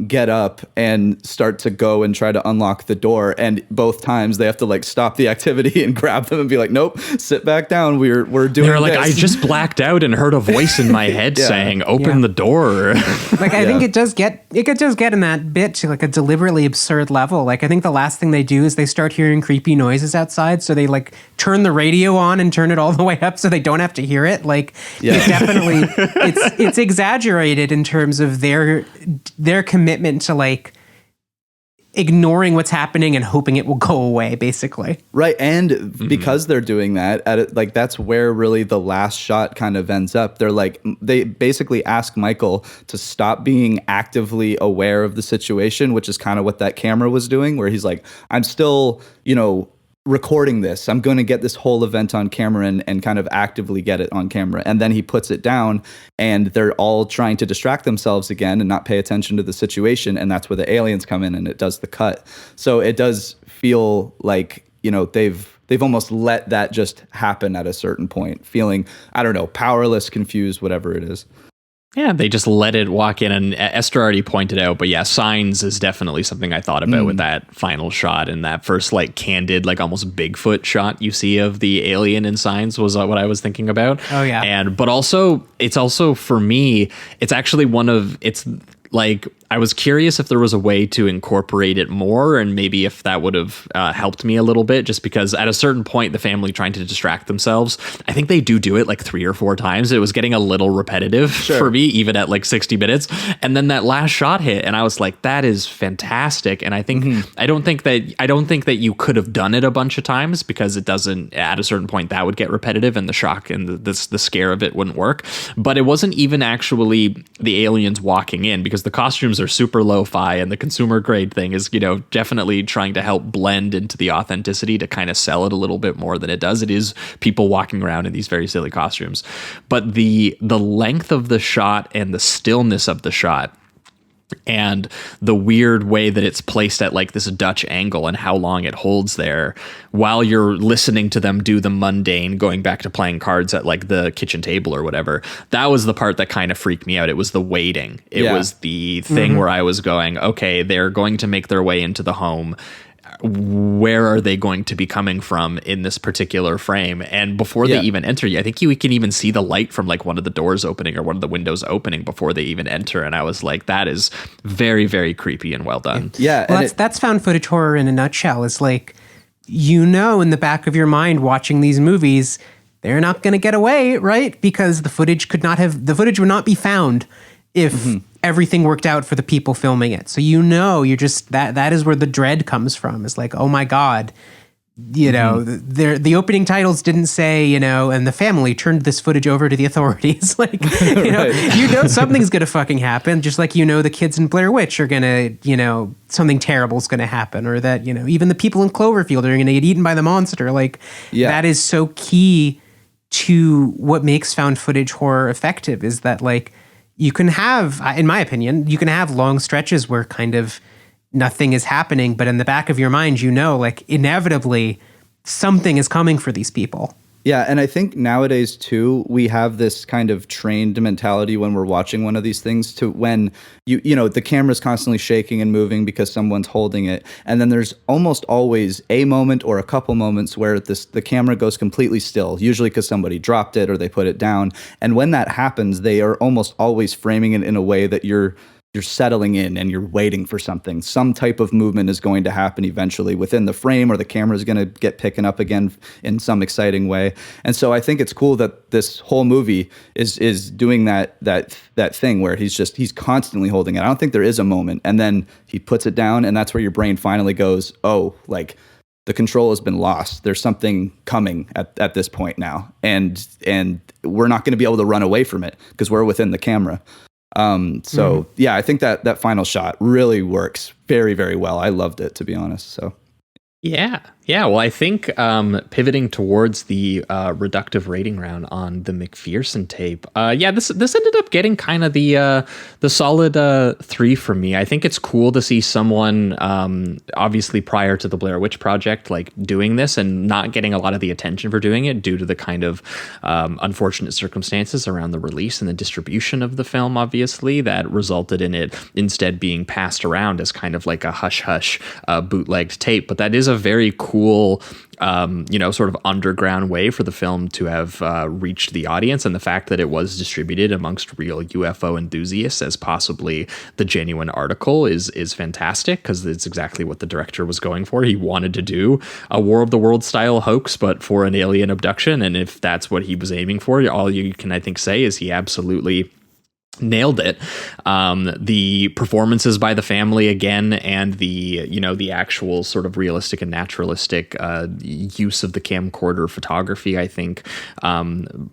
get up and start to go and try to unlock the door, and both times they have to like stop the activity and grab them and be like, nope, sit back down, we're doing They're like, this. I just blacked out and heard a voice in my head saying open the door. Like I think it could just get in that bit to like a deliberately absurd level. Like I think the last thing they do is they start hearing creepy noises outside, so they like turn the radio on and turn it all the way up so they don't have to hear it. Like it definitely it's exaggerated in terms of their commitment to like ignoring what's happening and hoping it will go away, basically. Right. And because they're doing that, like that's where really the last shot kind of ends up. They basically ask Michael to stop being actively aware of the situation, which is kind of what that camera was doing, where he's like, I'm still, recording this. I'm going to get this whole event on camera and kind of actively get it on camera. And then he puts it down and they're all trying to distract themselves again and not pay attention to the situation. And that's where the aliens come in and it does the cut. So it does feel like, they've almost let that just happen at a certain point, feeling, I don't know, powerless, confused, whatever it is. Yeah, they just let it walk in. And Esther already pointed out, but yeah, signs is definitely something I thought about with that final shot. And that first candid, almost Bigfoot shot you see of the alien in Signs was what I was thinking about. Oh, yeah. But also, it's also for me, it's actually I was curious if there was a way to incorporate it more and maybe if that would have helped me a little bit, just because at a certain point, the family trying to distract themselves, I think they do it 3 or 4 times. It was getting a little repetitive for me, even at 60 minutes. And then that last shot hit and I was like, that is fantastic. And I think, I don't think that you could have done it a bunch of times because it doesn't, at a certain point that would get repetitive and the shock and the scare of it wouldn't work. But it wasn't even actually the aliens walking in, because the costumes are super lo-fi and the consumer grade thing is, definitely trying to help blend into the authenticity to kind of sell it a little bit more than it does. It is people walking around in these very silly costumes. But the length of the shot and the stillness of the shot and the weird way that it's placed at this Dutch angle and how long it holds there while you're listening to them do the mundane, going back to playing cards at the kitchen table or whatever. That was the part that kind of freaked me out. It was the waiting. It was the thing where I was going, okay, they're going to make their way into the home. Where are they going to be coming from in this particular frame? And before they even enter, I think you can even see the light from one of the doors opening or one of the windows opening before they even enter. And I was like, that is very, very creepy and well done. Yeah. Well, that's found footage horror in a nutshell. It's in the back of your mind watching these movies, they're not going to get away, right? Because the footage would not be found if everything worked out for the people filming it. So you're just that is where the dread comes from. It's oh my God, the opening titles didn't say, and the family turned this footage over to the authorities. Something's gonna fucking happen. Just the kids in Blair Witch are gonna, something terrible's gonna happen, or that, even the people in Cloverfield are gonna get eaten by the monster. That is so key to what makes found footage horror effective, is that you can have, in my opinion, long stretches where kind of nothing is happening, but in the back of your mind, inevitably something is coming for these people. Yeah, and I think nowadays too, we have this kind of trained mentality when we're watching one of these things to when the camera's constantly shaking and moving because someone's holding it, and then there's almost always a moment or a couple moments where the camera goes completely still, usually because somebody dropped it or they put it down. And when that happens, they are almost always framing it in a way that you're settling in and you're waiting for something. Some type of movement is going to happen eventually within the frame, or the camera is going to get picking up again in some exciting way. And so I think it's cool that this whole movie is doing that thing where he's constantly holding it. I don't think there is a moment, and then he puts it down, and that's where your brain finally goes, oh, the control has been lost. There's something coming at this point now, and we're not going to be able to run away from it because we're within the camera. Yeah, I think that final shot really works very, very well. I loved it, to be honest. So Yeah. Well, I think pivoting towards the reductive rating round on the McPherson tape. This ended up getting kind of the solid 3 for me. I think it's cool to see someone obviously prior to the Blair Witch Project doing this and not getting a lot of the attention for doing it due to the kind of unfortunate circumstances around the release and the distribution of the film, obviously, that resulted in it instead being passed around as kind of a hush-hush bootlegged tape. But that is a very cool sort of underground way for the film to have reached the audience, and the fact that it was distributed amongst real UFO enthusiasts as possibly the genuine article is fantastic, because it's exactly what the director was going for. He wanted to do a War of the Worlds style hoax, but for an alien abduction, and if that's what he was aiming for, all you can, I think, say is he absolutely nailed it. The performances by the family again, and the actual sort of realistic and naturalistic use of the camcorder photography, I think,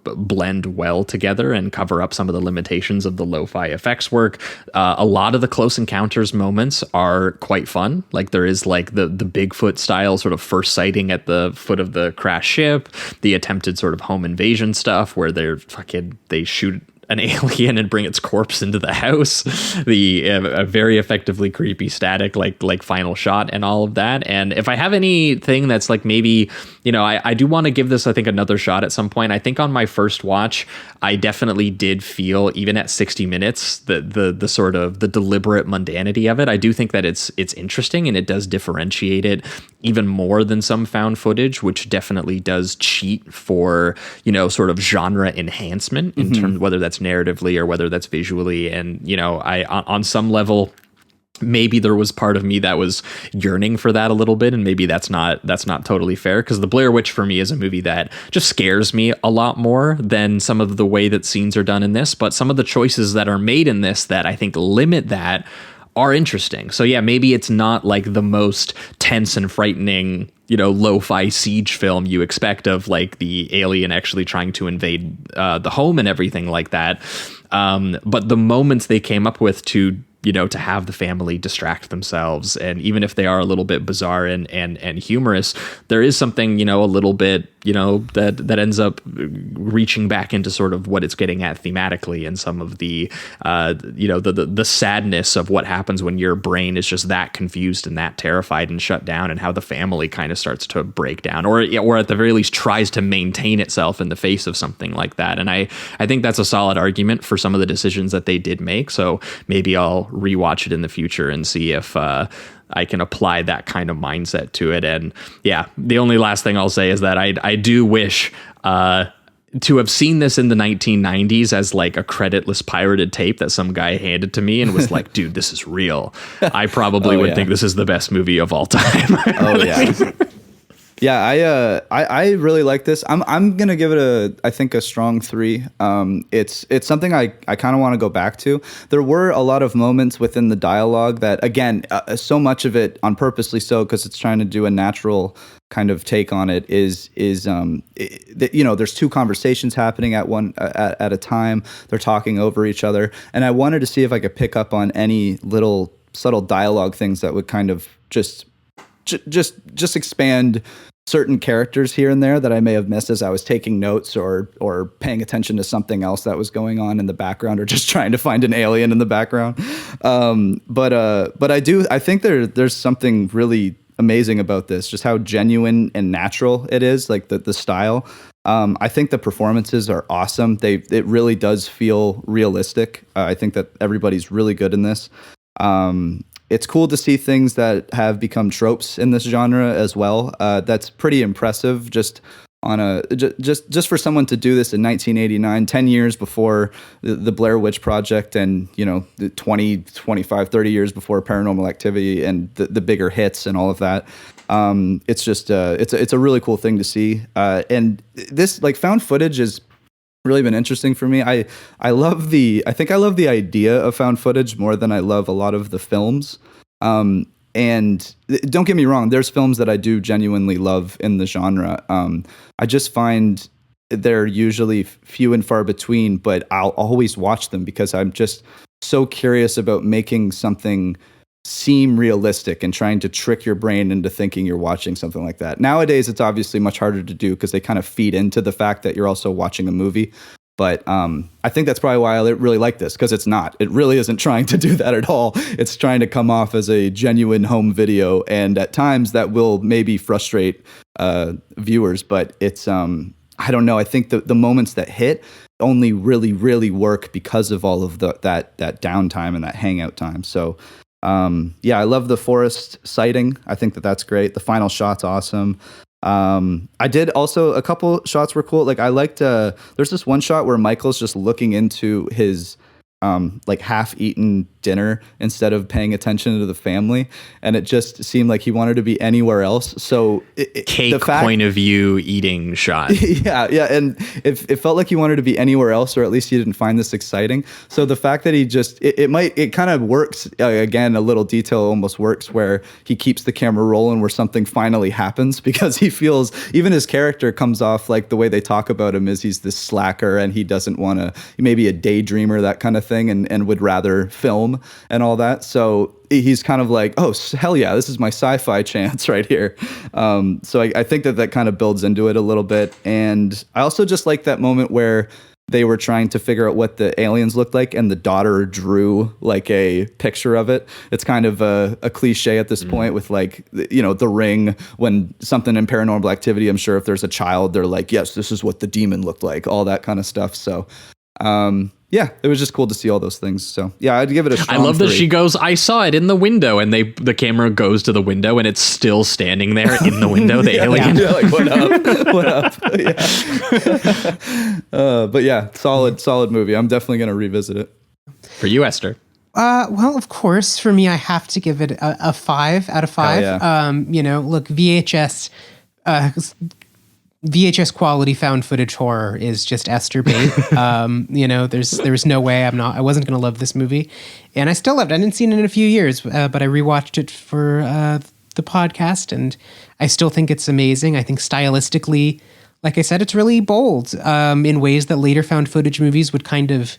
blend well together and cover up some of the limitations of the lo-fi effects work. A lot of the close encounters moments are quite fun. Like there is like the Bigfoot style sort of first sighting at the foot of the crashed ship, the attempted sort of home invasion stuff where they shoot an alien and bring its corpse into the house, the very effectively creepy static like final shot and all of that. And if I have anything that's like maybe, I do want to give this, I think, another shot at some point. I think on my first watch, I definitely did feel, even at 60 minutes, the sort of the deliberate mundanity of it. I do think that it's interesting, and it does differentiate it even more than some found footage, which definitely does cheat for, sort of genre enhancement in terms, whether that's narratively or whether that's visually. And, I, on some level, maybe there was part of me that was yearning for that a little bit, and maybe that's not totally fair, because the Blair Witch for me is a movie that just scares me a lot more than some of the way that scenes are done in this. But some of the choices that are made in this that I think limit that are interesting. So yeah, maybe it's not like the most tense and frightening, lo-fi siege film you expect of like the alien actually trying to invade the home and everything like that. But the moments they came up with to have the family distract themselves, and even if they are a little bit bizarre and humorous, there is something, a little bit, that ends up reaching back into sort of what it's getting at thematically, and some of the, the sadness of what happens when your brain is just that confused and that terrified and shut down, and how the family kind of starts to break down, or at the very least tries to maintain itself in the face of something like that. And I think that's a solid argument for some of the decisions that they did make. So maybe I'll rewatch it in the future and see if I can apply that kind of mindset to it. And yeah, the only last thing I'll say is that I do wish to have seen this in the 1990s as like a creditless pirated tape that some guy handed to me and was like, dude, this is real. I probably would think this is the best movie of all time. Oh yeah. Yeah, I really like this. I'm gonna give it I think a strong 3. It's something I kind of want to go back to. There were a lot of moments within the dialogue that, again, so much of it on purposely so, because it's trying to do a natural kind of take on it, is there's two conversations happening at a time. They're talking over each other, and I wanted to see if I could pick up on any little subtle dialogue things that would kind of just expand certain characters here and there that I may have missed as I was taking notes or paying attention to something else that was going on in the background, or just trying to find an alien in the background. But I think there's something really amazing about this, just how genuine and natural it is, like the style. I think the performances are awesome. It really does feel realistic. I think that everybody's really good in this. It's cool to see things that have become tropes in this genre as well. That's pretty impressive. Just on just for someone to do this in 1989, 10 years before the Blair Witch Project, and 20, 25, 30 years before Paranormal Activity and the bigger hits and all of that. It's just it's a really cool thing to see. And this, like, found footage is really been interesting for me. I love the idea of found footage more than I love a lot of the films. And don't get me wrong, there's films that I do genuinely love in the genre. I just find they're usually few and far between, but I'll always watch them because I'm just so curious about making something seem realistic and trying to trick your brain into thinking you're watching something like that. Nowadays, it's obviously much harder to do because they kind of feed into the fact that you're also watching a movie. But I think that's probably why I really like this, because it's not. It really isn't trying to do that at all. It's trying to come off as a genuine home video, and at times that will maybe frustrate viewers. But it's I don't know. I think the moments that hit only really, really work because of all of that downtime and that hangout time. So. I love the forest sighting. I think that's great. The final shot's awesome. I did also, a couple shots were cool. Like, I liked, there's this one shot where Michael's just looking into his, like, half-eaten dinner instead of paying attention to the family. And it just seemed like he wanted to be anywhere else. So point of view eating shot. Yeah. And it felt like he wanted to be anywhere else, or at least he didn't find this exciting. So the fact that he just, it kind of works, again, a little detail almost works, where he keeps the camera rolling where something finally happens, because he feels, even his character comes off like, the way they talk about him is he's this slacker and he doesn't want to, maybe a daydreamer, that kind of thing, and would rather film and all that. So he's kind of like, oh, hell yeah, this is my sci-fi chance right here. So I think that kind of builds into it a little bit. And I also just like that moment where they were trying to figure out what the aliens looked like, and the daughter drew like a picture of it. It's kind of a cliche at this point with, like, you know, The Ring, when something in Paranormal Activity, I'm sure if there's a child, they're like, yes, this is what the demon looked like, all that kind of stuff. So yeah, it was just cool to see all those things. So yeah, I'd give it a strong I love that 3. she goes, I saw it in the window, and the camera goes to the window and it's still standing there in the window, the alien. Yeah, like, what up? What up? Yeah. But yeah, solid movie. I'm definitely going to revisit it. For you, Esther. Well, of course, for me, I have to give it a 5 out of 5. Yeah. You know, look, VHS quality found footage horror is just Esther bait. You know, there's no way I wasn't going to love this movie, and I still loved it. I hadn't seen it in a few years, but I rewatched it for the podcast, and I still think it's amazing. I think stylistically, like I said, it's really bold in ways that later found footage movies would kind of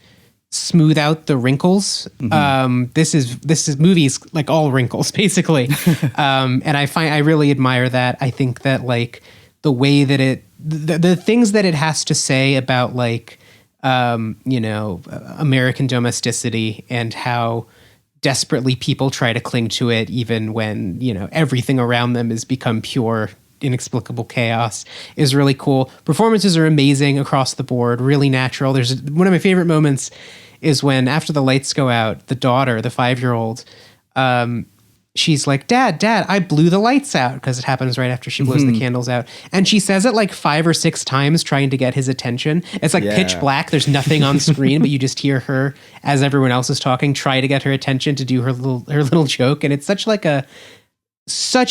smooth out the wrinkles. This is movies like all wrinkles basically, and I really admire that. I think that, like, the way that the things that it has to say about, like, you know, American domesticity, and how desperately people try to cling to it even when, you know, everything around them has become pure, inexplicable chaos, is really cool. Performances are amazing across the board, really natural. There's one of my favorite moments is when, after the lights go out, the daughter, the 5-year-old, she's like, Dad, I blew the lights out, because it happens right after she blows the candles out. And she says it like 5 or 6 times, trying to get his attention. It's like pitch black. There's nothing on screen, but you just hear her, as everyone else is talking, try to get her attention to do her little joke. And it's such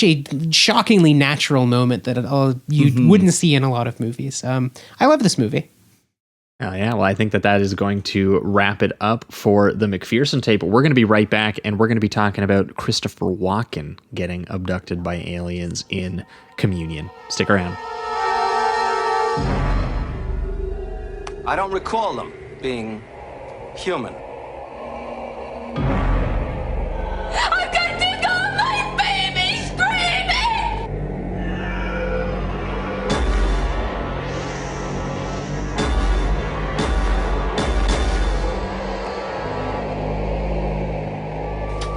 a shockingly natural moment that you wouldn't see in a lot of movies. I love this movie. Oh, yeah. Well, I think that is going to wrap it up for the McPherson tape. We're going to be right back, and we're going to be talking about Christopher Walken getting abducted by aliens in Communion. Stick around. I don't recall them being human. I've got to go, my baby screaming!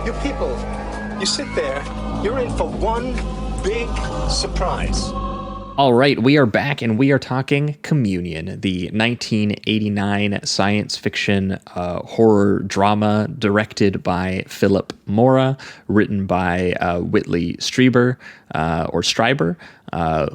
You people, you sit there, you're in for one big surprise. All right, we are back, and we are talking Communion, the 1989 science fiction horror drama directed by Philip Mora, written by Whitley Strieber,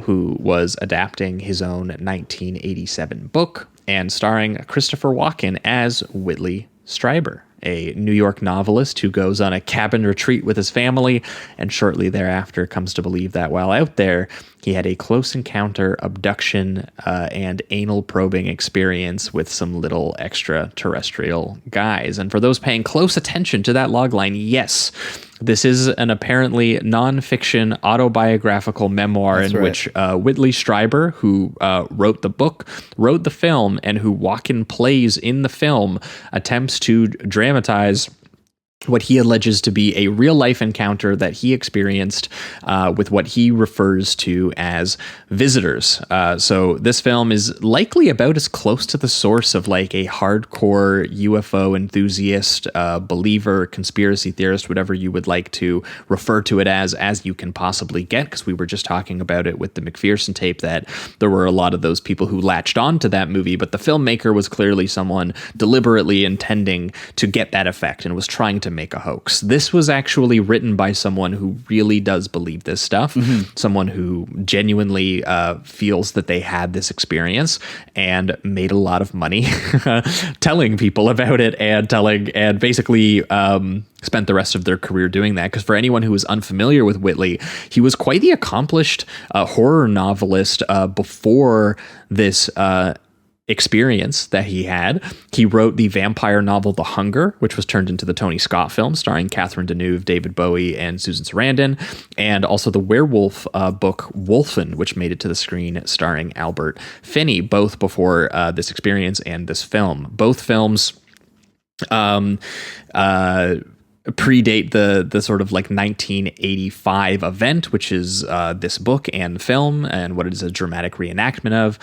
who was adapting his own 1987 book, and starring Christopher Walken as Whitley Strieber, a New York novelist who goes on a cabin retreat with his family, and shortly thereafter comes to believe that while out there, he had a close encounter, abduction, and anal probing experience with some little extraterrestrial guys. And for those paying close attention to that logline, yes, this is an apparently non-fiction autobiographical memoir. That's in right. Which Whitley Strieber, who wrote the book, wrote the film, and who Walken plays in the film, attempts to dramatize what he alleges to be a real-life encounter that he experienced with what he refers to as visitors. So this film is likely about as close to the source of like a hardcore UFO enthusiast, believer, conspiracy theorist, whatever you would like to refer to it as you can possibly get, because we were just talking about it with the McPherson tape, that there were a lot of those people who latched on to that movie, but the filmmaker was clearly someone deliberately intending to get that effect and was trying to make a hoax. This was actually written by someone who really does believe this stuff, someone who genuinely feels that they had this experience and made a lot of money telling people about it and basically spent the rest of their career doing that. Because for anyone who is unfamiliar with Whitley, he was quite the accomplished horror novelist before this experience that he had. He wrote the vampire novel The Hunger, which was turned into the Tony Scott film starring Catherine Deneuve, David Bowie, and Susan Sarandon, and also the werewolf book Wolfen, which made it to the screen starring Albert Finney, both before this experience and this film. Both films predate the sort of like 1985 event, which is this book and film and what it is a dramatic reenactment of.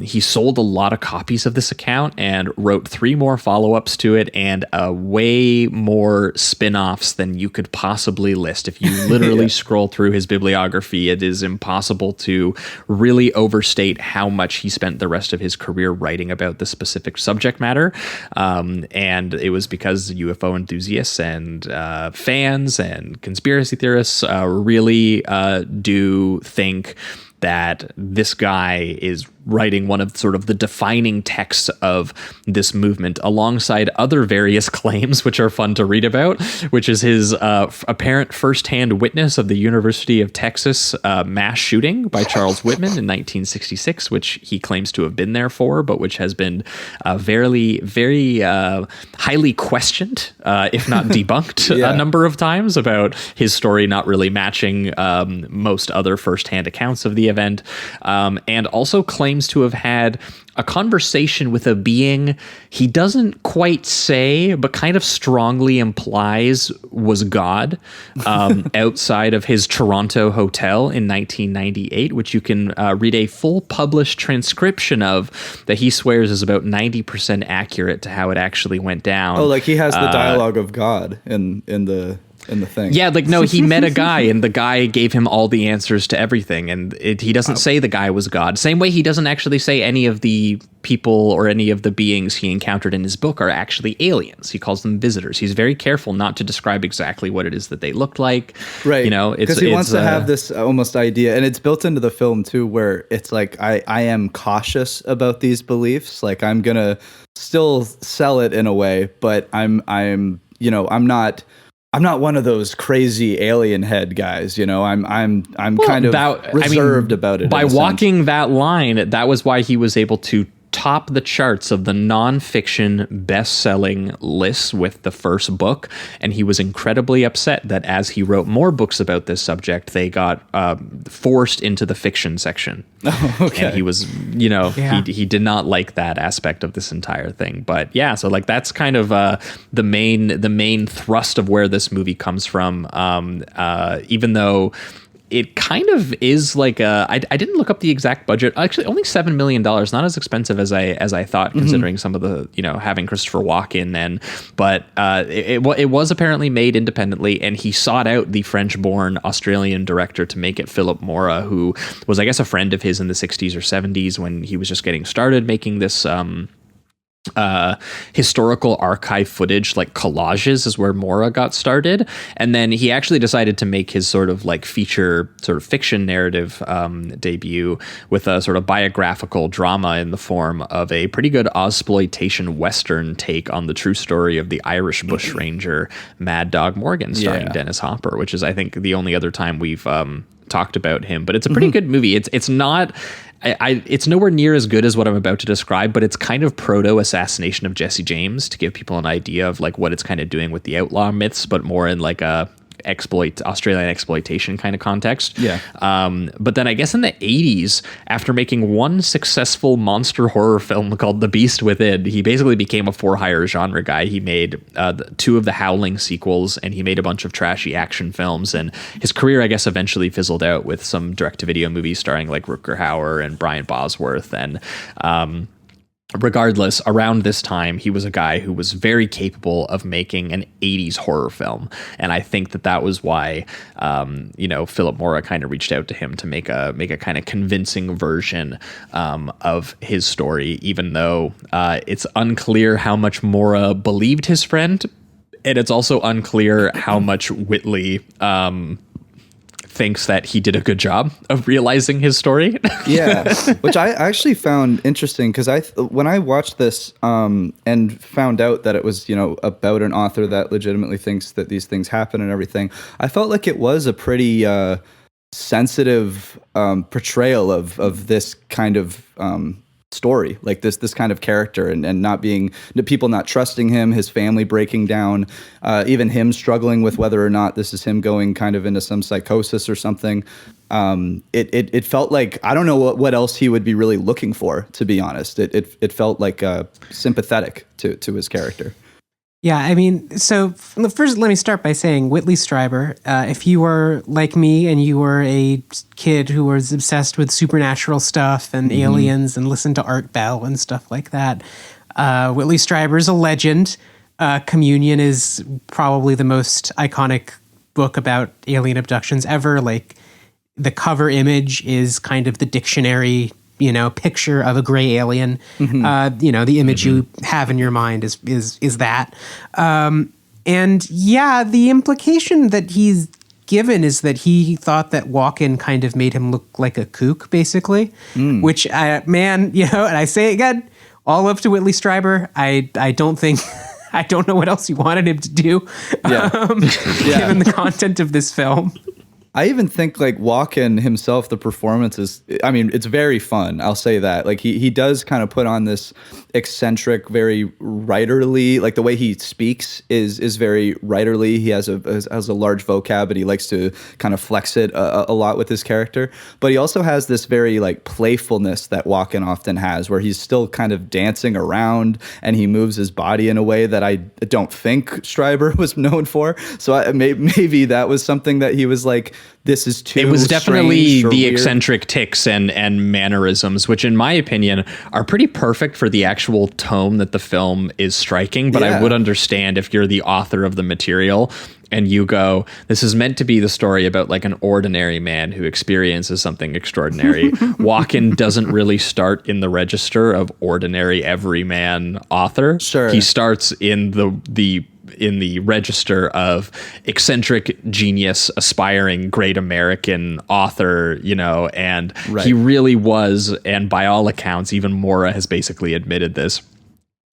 He sold a lot of copies of this account and wrote 3 more follow-ups to it and way more spin-offs than you could possibly list. If you literally scroll through his bibliography, it is impossible to really overstate how much he spent the rest of his career writing about the specific subject matter. And it was because UFO enthusiasts and fans and conspiracy theorists really do think that this guy is writing one of sort of the defining texts of this movement alongside other various claims, which are fun to read about, which is his apparent firsthand witness of the University of Texas mass shooting by Charles Whitman in 1966, which he claims to have been there for, but which has been very highly questioned, if not debunked a number of times, about his story not really matching most other firsthand accounts of the event, and also claims to have had a conversation with a being he doesn't quite say, but kind of strongly implies was God, outside of his Toronto hotel in 1998, which you can read a full published transcription of that he swears is about 90% accurate to how it actually went down. Oh, like he has the dialogue of God in the thing. Yeah, like, no, he met a guy and the guy gave him all the answers to everything. And he doesn't say the guy was God. Same way he doesn't actually say any of the people or any of the beings he encountered in his book are actually aliens. He calls them visitors. He's very careful not to describe exactly what it is that they looked like. Right. You know, because he wants to have this almost idea, and it's built into the film too, where it's like, I am cautious about these beliefs. Like, I'm going to still sell it in a way, but I'm not one of those crazy alien head guys, you know. I'm kind of reserved about it. By walking that line, that was why he was able to top the charts of the nonfiction best-selling lists with the first book, and he was incredibly upset that as he wrote more books about this subject, they got forced into the fiction section. Oh, okay. And he was, he did not like that aspect of this entire thing. But yeah, so like that's kind of the main thrust of where this movie comes from. Even though it kind of is like I didn't look up the exact budget. Actually, only $7 million, not as expensive as I thought, considering some of the, having Christopher Walken but it was apparently made independently, and he sought out the French-born Australian director to make it, Philip Mora, who was, I guess, a friend of his in the 60s or 70s when he was just getting started making this historical archive footage, like collages, is where Mora got started. And then he actually decided to make his sort of like feature sort of fiction narrative debut with a sort of biographical drama in the form of a pretty good Ozploitation Western take on the true story of the Irish bushranger Mad Dog Morgan, starring Dennis Hopper, which is, I think, the only other time we've talked about him. But it's a pretty good movie. It's not... it's nowhere near as good as what I'm about to describe, but it's kind of proto Assassination of Jesse James, to give people an idea of like what it's kind of doing with the outlaw myths, but more in like a Australian exploitation kind of context. Yeah. But then I guess in the 80s, after making one successful monster horror film called The Beast Within, he basically became a for-hire genre guy. He made 2 of the Howling sequels, and he made a bunch of trashy action films, and his career, I guess, eventually fizzled out with some direct-to-video movies starring like Rutger Hauer and Brian Bosworth. And regardless, around this time, he was a guy who was very capable of making an 80s horror film. And I think that was why, Philip Mora kind of reached out to him to make a kind of convincing version of his story, even though it's unclear how much Mora believed his friend And it's also unclear how much Whitley thinks that he did a good job of realizing his story. Yeah, which I actually found interesting because when I watched this and found out that it was, about an author that legitimately thinks that these things happen and everything, I felt like it was a pretty sensitive portrayal of this kind of story, like this kind of character, and not being, people not trusting him, his family breaking down, even him struggling with whether or not this is him going kind of into some psychosis or something. It felt like, I don't know what else he would be really looking for, to be honest. It felt like sympathetic to his character. Yeah, I mean, so first let me start by saying Whitley Strieber, if you were like me and you were a kid who was obsessed with supernatural stuff and aliens and listened to Art Bell and stuff like that, Whitley Strieber is a legend. Communion is probably the most iconic book about alien abductions ever. Like, the cover image is kind of the dictionary picture of a gray alien. The image you have in your mind is that. And yeah, the implication that he's given is that he thought that Walken kind of made him look like a kook, basically. Which, and I say again, all up to Whitley Strieber. I don't think. I don't know what else he wanted him to do, given the content of this film. I even think like Walken himself, the performance is, I mean, it's very fun. I'll say that. Like he does kind of put on this eccentric, very writerly, like the way he speaks is very writerly. He has a large vocab, and he likes to kind of flex it a lot with his character. But he also has this very like playfulness that Walken often has, where he's still kind of dancing around and he moves his body in a way that I don't think Strieber was known for. So maybe that was something that he was like, this is too. It was definitely the weird. eccentric tics and mannerisms, which in my opinion are pretty perfect for the actual tone that the film is striking. But I would understand if you're the author of the material and you go, this is meant to be the story about like an ordinary man who experiences something extraordinary. Walken doesn't really start in the register of ordinary everyman author. Sure. He starts in the register of eccentric genius, aspiring great American author, and he really was, and by all accounts, even Mora has basically admitted this,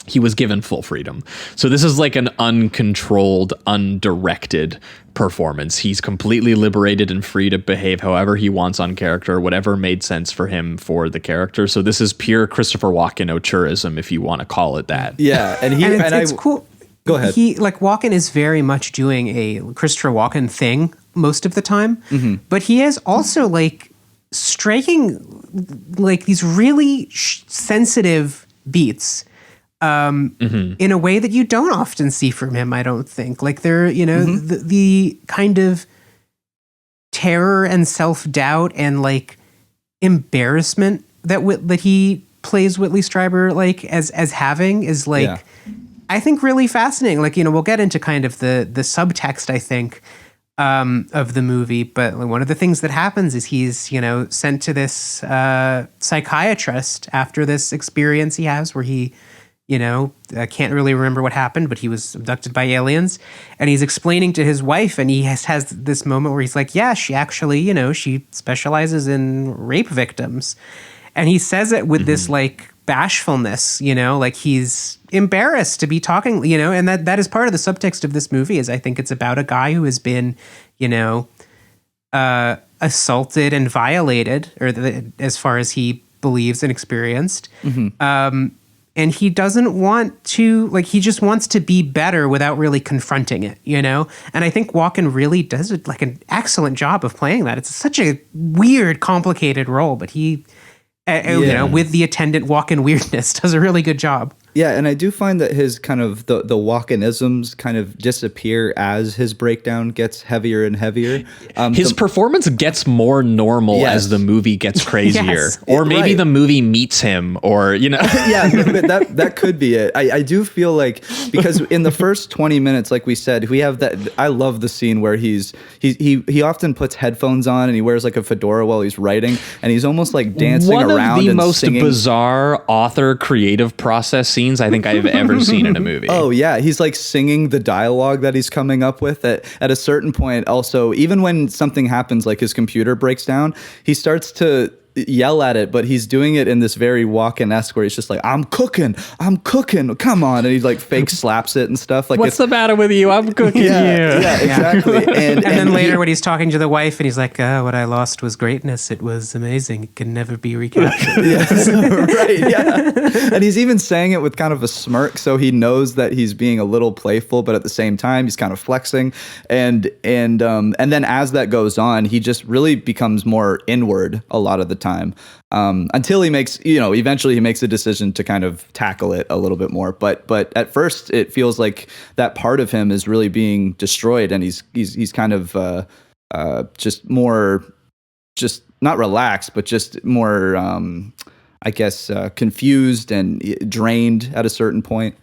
he was given full freedom. So this is like an uncontrolled, undirected performance. He's completely liberated and free to behave however he wants on character, whatever made sense for him for the character. So this is pure Christopher Walken auteurism, if you want to call it that. Yeah, and it's cool. Go ahead. Walken is very much doing a Christopher Walken thing most of the time, but he is also like striking like these really sensitive beats in a way that you don't often see from him. I don't think like they're the kind of terror and self-doubt and like embarrassment that he plays Whitley Strieber like as having is like. Yeah. I think really fascinating. Like, we'll get into kind of the subtext, I think, of the movie. But one of the things that happens is he's, sent to this psychiatrist after this experience he has where he, can't really remember what happened, but he was abducted by aliens. And he's explaining to his wife, and he has this moment where he's like, yeah, she actually, she specializes in rape victims. And he says it with this like bashfulness, like he's embarrassed to be talking, and that is part of the subtext of this movie is I think it's about a guy who has been, assaulted and violated, or as far as he believes and experienced. And he doesn't want to, like, he just wants to be better without really confronting it, And I think Walken really does like an excellent job of playing that. It's such a weird, complicated role, but he, with the attendant Walken weirdness, does a really good job. Yeah, and I do find that his kind of the Walkenisms kind of disappear as his breakdown gets heavier and heavier. His performance gets more normal as the movie gets crazier, or maybe the movie meets him, or yeah, that could be it. I do feel like because in the first 20 minutes, like we said, we have that. I love the scene where he often puts headphones on and he wears like a fedora while he's writing, and he's almost like dancing around and singing. One of the most bizarre author creative process scenes scenes I think I've ever seen in a movie. Oh yeah, he's like singing the dialogue that he's coming up with at a certain point. Also, even when something happens, like his computer breaks down, he starts to yell at it, but he's doing it in this very Walken-esque where he's just like, I'm cooking, come on, and he like fake slaps it and stuff. Like, what's the matter with you? I'm cooking you. Yeah, exactly. And then later when he's talking to the wife and he's like, what I lost was greatness. It was amazing. It can never be recaptured. Right, yeah. And he's even saying it with kind of a smirk, so he knows that he's being a little playful, but at the same time he's kind of flexing. And then as that goes on, he just really becomes more inward a lot of the time, until he makes, eventually he makes a decision to kind of tackle it a little bit more. But at first it feels like that part of him is really being destroyed, and he's kind of just more, just not relaxed, but just more, I guess, confused and drained at a certain point.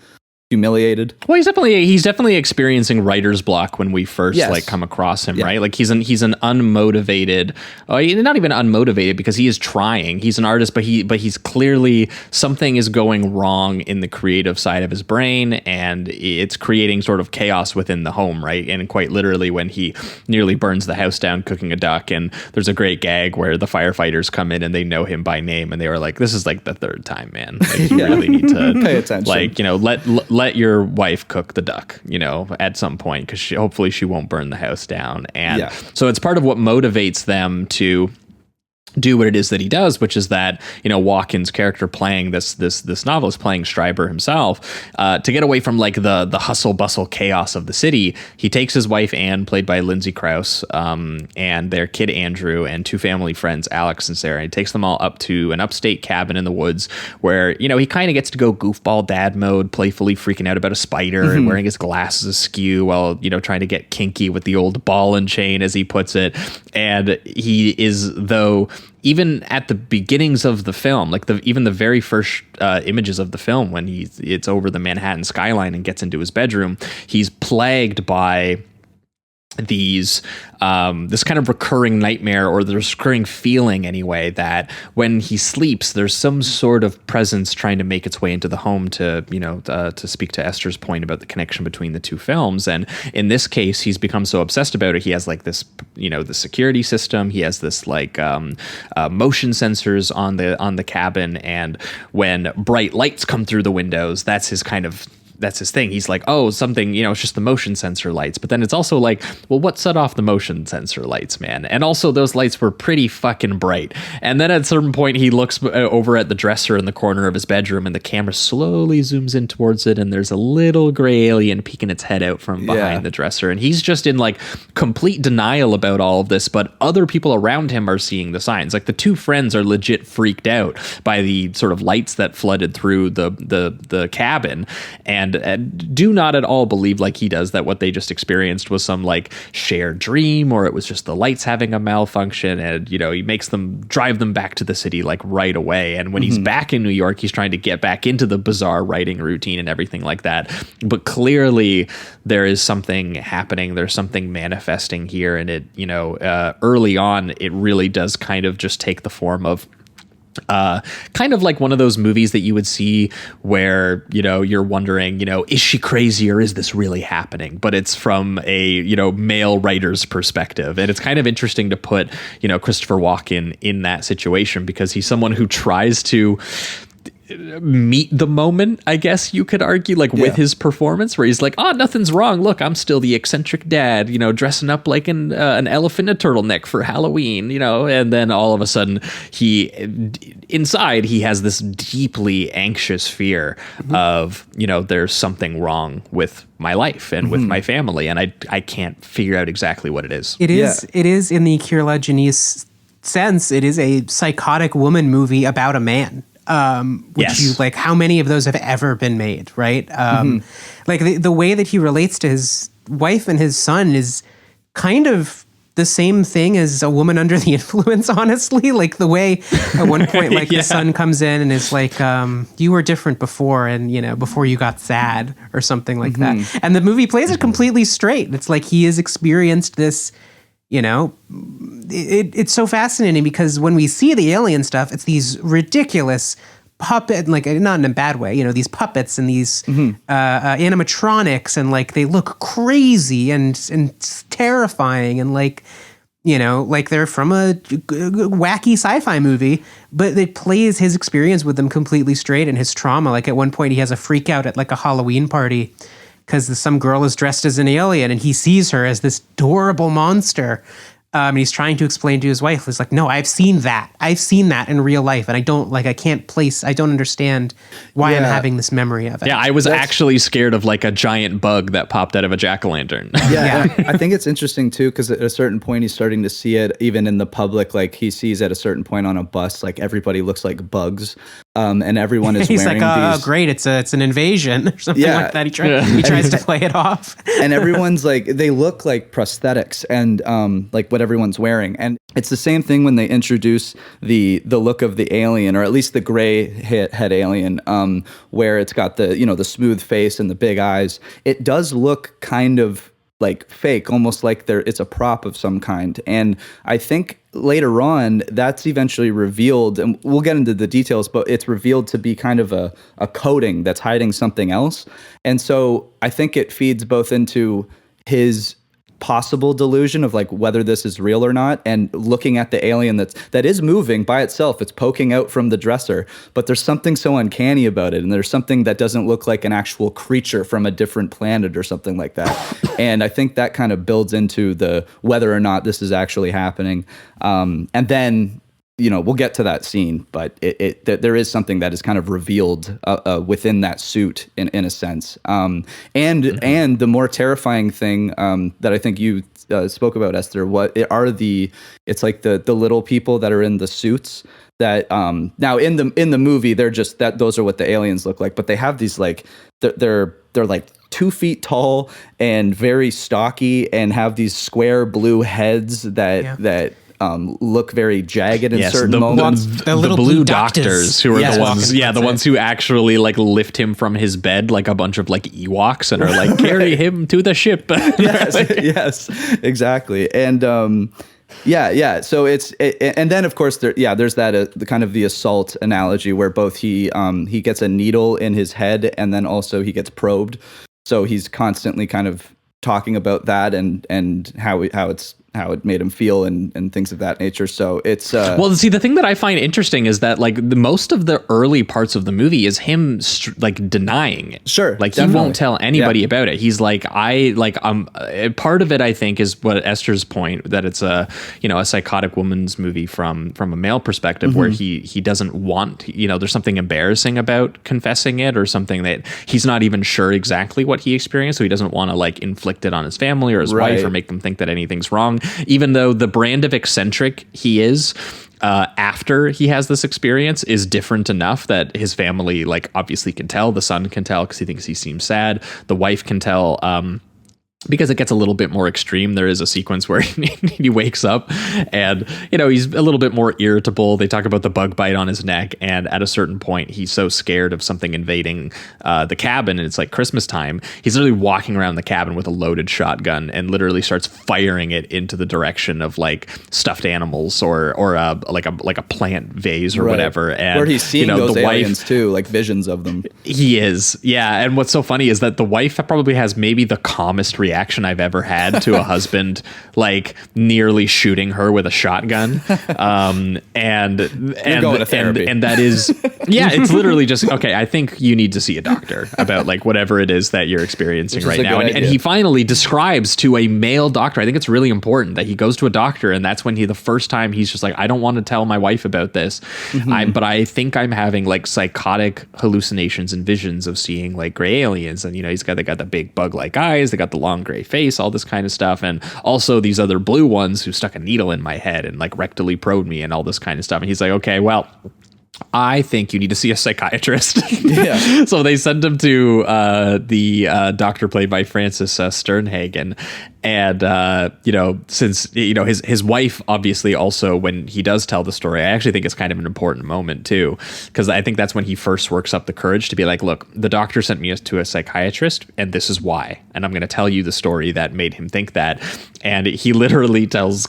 Humiliated. Well, he's definitely experiencing writer's block when we first come across him, right? Like he's an unmotivated, not even unmotivated, because he is trying. He's an artist, but he's clearly, something is going wrong in the creative side of his brain, and it's creating sort of chaos within the home, right? And quite literally, when he nearly burns the house down cooking a duck, and there's a great gag where the firefighters come in and they know him by name, and they were like, "This is like the third time, man. Like, you really need to pay attention. Like, let your wife cook the duck, at some point, because hopefully she won't burn the house down." And so it's part of what motivates them to do what it is that he does, which is that, Walken's character playing this novelist, playing Strieber himself, to get away from like the hustle bustle chaos of the city. He takes his wife Anne, played by Lindsay Krause, and their kid Andrew, and two family friends Alex and Sarah. He takes them all up to an upstate cabin in the woods where, he kind of gets to go goofball dad mode, playfully freaking out about a spider and wearing his glasses askew while, trying to get kinky with the old ball and chain, as he puts it. And he is, though, even at the beginnings of the film, like even the very first images of the film, when it's over the Manhattan skyline and gets into his bedroom, he's plagued by these this kind of recurring nightmare, or the recurring feeling anyway, that when he sleeps, there's some sort of presence trying to make its way into the home to speak to Esther's point about the connection between the two films. And in this case, he's become so obsessed about it. He has like this, the security system. He has this like motion sensors on the cabin, and when bright lights come through the windows, that's his thing. He's like, oh, something, it's just the motion sensor lights. But then it's also like, well, what set off the motion sensor lights, man? And also those lights were pretty fucking bright. And then at a certain point, he looks over at the dresser in the corner of his bedroom, and the camera slowly zooms in towards it, and there's a little gray alien peeking its head out from behind the dresser. And he's just in like complete denial about all of this, but other people around him are seeing the signs. Like the two friends are legit freaked out by the sort of lights that flooded through the cabin, and do not at all believe, like he does, that what they just experienced was some like shared dream, or it was just the lights having a malfunction. And he makes them drive them back to the city like right away. And when he's back in New York, he's trying to get back into the bizarre writing routine and everything like that. But clearly there is something happening. There's something manifesting here, and it early on it really does kind of just take the form of kind of like one of those movies that you would see where, you're wondering, is she crazy, or is this really happening? But it's from a, male writer's perspective. And it's kind of interesting to put, Christopher Walken in that situation, because he's someone who tries to meet the moment, I guess you could argue, like with his performance, where he's like, oh, nothing's wrong. Look, I'm still the eccentric dad, dressing up like an elephant in a turtleneck for Halloween, and then all of a sudden inside he has this deeply anxious fear of, there's something wrong with my life and with my family, and I can't figure out exactly what it is. It is in the Kier-La Janice sense, it is a psychotic woman movie about a man. Like, how many of those have ever been made, right? Like the way that he relates to his wife and his son is kind of the same thing as a woman under the influence, honestly. Like the way at one point, like the son comes in and is like, you were different before, and before you got sad or something like that. And the movie plays it completely straight. It's like he has experienced this, it's so fascinating, because when we see the alien stuff, it's these ridiculous puppet, like not in a bad way, you know, these puppets and these animatronics, and like they look crazy and terrifying, and like, you know, like they're from a wacky sci-fi movie, but it plays his experience with them completely straight and his trauma. Like at one point he has a freak out at like a Halloween party because some girl is dressed as an alien and he sees her as this adorable monster. And he's trying to explain to his wife, he's like, no, I've seen that in real life. And I don't understand why I'm having this memory of it. Yeah, I was actually scared of like a giant bug that popped out of a jack-o'-lantern. Yeah. I think it's interesting too, because at a certain point he's starting to see it even in the public. Like he sees at a certain point on a bus, like everybody looks like bugs. And everyone is he's wearing like, these... great, it's an invasion or something like that. He tries to play it off. And everyone's like, they look like prosthetics and like what everyone's wearing. And it's the same thing when they introduce the look of the alien, or at least the gray head alien, where it's got the, you know, the smooth face and the big eyes. It does look kind of like fake, almost like it's a prop of some kind. And I think later on that's eventually revealed, and we'll get into the details, but it's revealed to be kind of a coating that's hiding something else. And so I think it feeds both into his possible delusion of like whether this is real or not, and looking at the alien that is moving by itself. It's poking out from the dresser, but there's something so uncanny about it, and there's something that doesn't look like an actual creature from a different planet or something like that. And I think that kind of builds into the whether or not this is actually happening. And then, you know, we'll get to that scene, but there is something that is kind of revealed within that suit in a sense. And the more terrifying thing that I think you spoke about, Esther, it's like the little people that are in the suits that now in the movie they're just that those are what the aliens look like, but they have these like they're like 2 feet tall and very stocky and have these square blue heads that look very jagged in certain moments. The little blue doctors who are the ones, the ones who actually like lift him from his bed like a bunch of like Ewoks and are like, carry him to the ship. Yes, exactly. And so and then of course there's that the kind of the assault analogy where both he gets a needle in his head and then also he gets probed. So he's constantly kind of talking about that and how it made him feel and things of that nature. So it's well, see, the thing that I find interesting is that like most of the early parts of the movie is him like denying it. Sure, like definitely. He won't tell anybody about it. He's like, part of it I think is what Esther's point, that it's a psychotic woman's movie from a male perspective, where he doesn't want, there's something embarrassing about confessing it, or something that he's not even sure exactly what he experienced, so he doesn't want to like inflict it on his family or his wife or make them think that anything's wrong. Even though the brand of eccentric he is after he has this experience is different enough that his family like obviously can tell. The son can tell because he thinks he seems sad. The wife can tell because it gets a little bit more extreme. There is a sequence where he wakes up and, he's a little bit more irritable. They talk about the bug bite on his neck. And at a certain point, he's so scared of something invading the cabin, and it's like Christmas time. He's literally walking around the cabin with a loaded shotgun and literally starts firing it into the direction of like stuffed animals or like a plant vase or whatever. And where he's seeing those aliens too, like visions of them. He is. Yeah. And what's so funny is that the wife probably has maybe the calmest reaction I've ever had to a husband like nearly shooting her with a shotgun. And that is, it's literally just, okay, I think you need to see a doctor about like whatever it is that you're experiencing right now. And he finally describes to a male doctor. I think it's really important that he goes to a doctor, and that's when the first time he's just like, I don't want to tell my wife about this. But I think I'm having like psychotic hallucinations and visions of seeing like gray aliens. And, they got the big bug-like eyes. They got the long gray face, all this kind of stuff. And also these other blue ones who stuck a needle in my head and like rectally probed me and all this kind of stuff. And he's like, okay, well, I think you need to see a psychiatrist. So they sent him to the doctor played by Francis Sternhagen. And, since, his wife, obviously, also, when he does tell the story, I actually think it's kind of an important moment, too, because I think that's when he first works up the courage to be like, look, the doctor sent me to a psychiatrist, and this is why. And I'm going to tell you the story that made him think that. And he literally says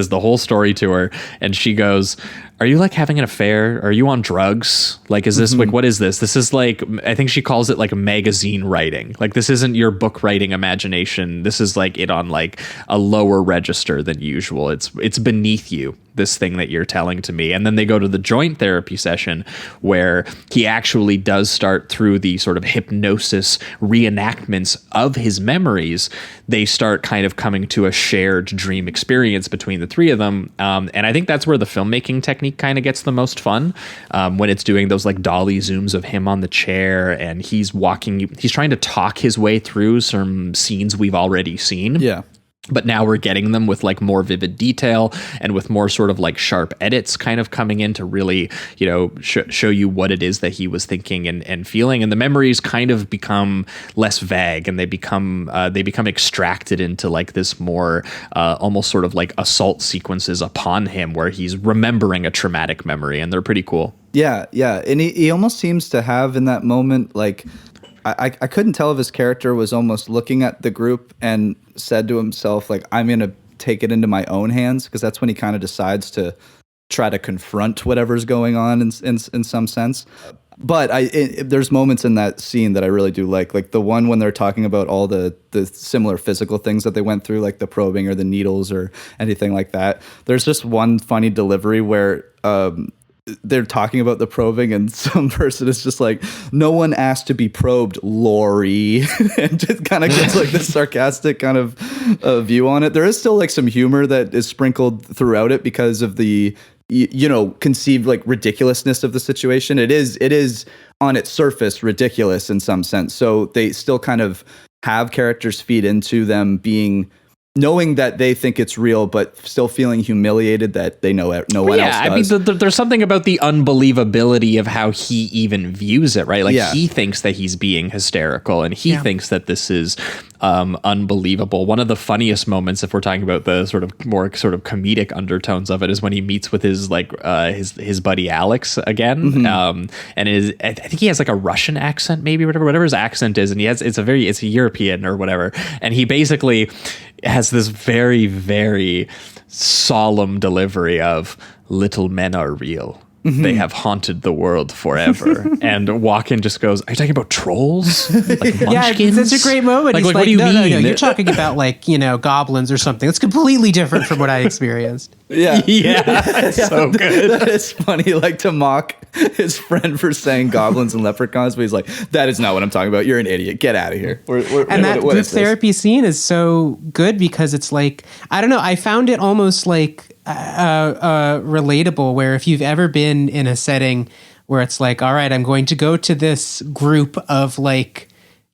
the whole story to her, and she goes, are you like having an affair? Are you on drugs? Like, is this like, what is this? This is like, I think she calls it like a magazine writing. Like, this isn't your book writing imagination. This is like it on like a lower register than usual. It's beneath you, this thing that you're telling to me. And then they go to the joint therapy session where he actually does start through the sort of hypnosis reenactments of his memories. They start kind of coming to a shared dream experience between the three of them. And I think that's where the filmmaking technique kind of gets the most fun, when it's doing those like dolly zooms of him on the chair and he's trying to talk his way through some scenes we've already seen. Yeah. But now we're getting them with like more vivid detail and with more sort of like sharp edits kind of coming in to really, show you what it is that he was thinking and feeling. And the memories kind of become less vague, and they become extracted into like this more almost sort of like assault sequences upon him where he's remembering a traumatic memory, and they're pretty cool. Yeah. Yeah. And he almost seems to have in that moment, like, I couldn't tell if his character was almost looking at the group and said to himself, like, I'm going to take it into my own hands, because that's when he kind of decides to try to confront whatever's going on in some sense. But there's moments in that scene that I really do like the one when they're talking about all the similar physical things that they went through, like the probing or the needles or anything like that. There's just one funny delivery where they're talking about the probing and some person is just like, no one asked to be probed, Lori, and just kind of gets like this sarcastic kind of view on it. There is still like some humor that is sprinkled throughout it because of the conceived like ridiculousness of the situation. It is on its surface ridiculous in some sense. So they still kind of have characters feed into them knowing that they think it's real, but still feeling humiliated that they know no one else does. I mean, there's something about the unbelievability of how he even views it, right? Like, he thinks that he's being hysterical, and he thinks that this is unbelievable. One of the funniest moments, if we're talking about the sort of more sort of comedic undertones of it, is when he meets with his like his buddy Alex again, and I think he has like a Russian accent, maybe whatever his accent is, and it's a European or whatever, and he basically has this very, very solemn delivery of little men are real. They have haunted the world forever. And Walken just goes, are you talking about trolls? Like munchkins? That's a great moment. Like, He's what do you mean? No, you're talking about like, goblins or something. It's completely different from what I experienced. Yeah. That's so good. That is funny, like to mock his friend for saying goblins and leprechauns, but he's like, that is not what I'm talking about. You're an idiot. Get out of here. And that group therapy scene is so good because it's like, I don't know, I found it almost like relatable, where if you've ever been in a setting where it's like, all right, I'm going to go to this group of like,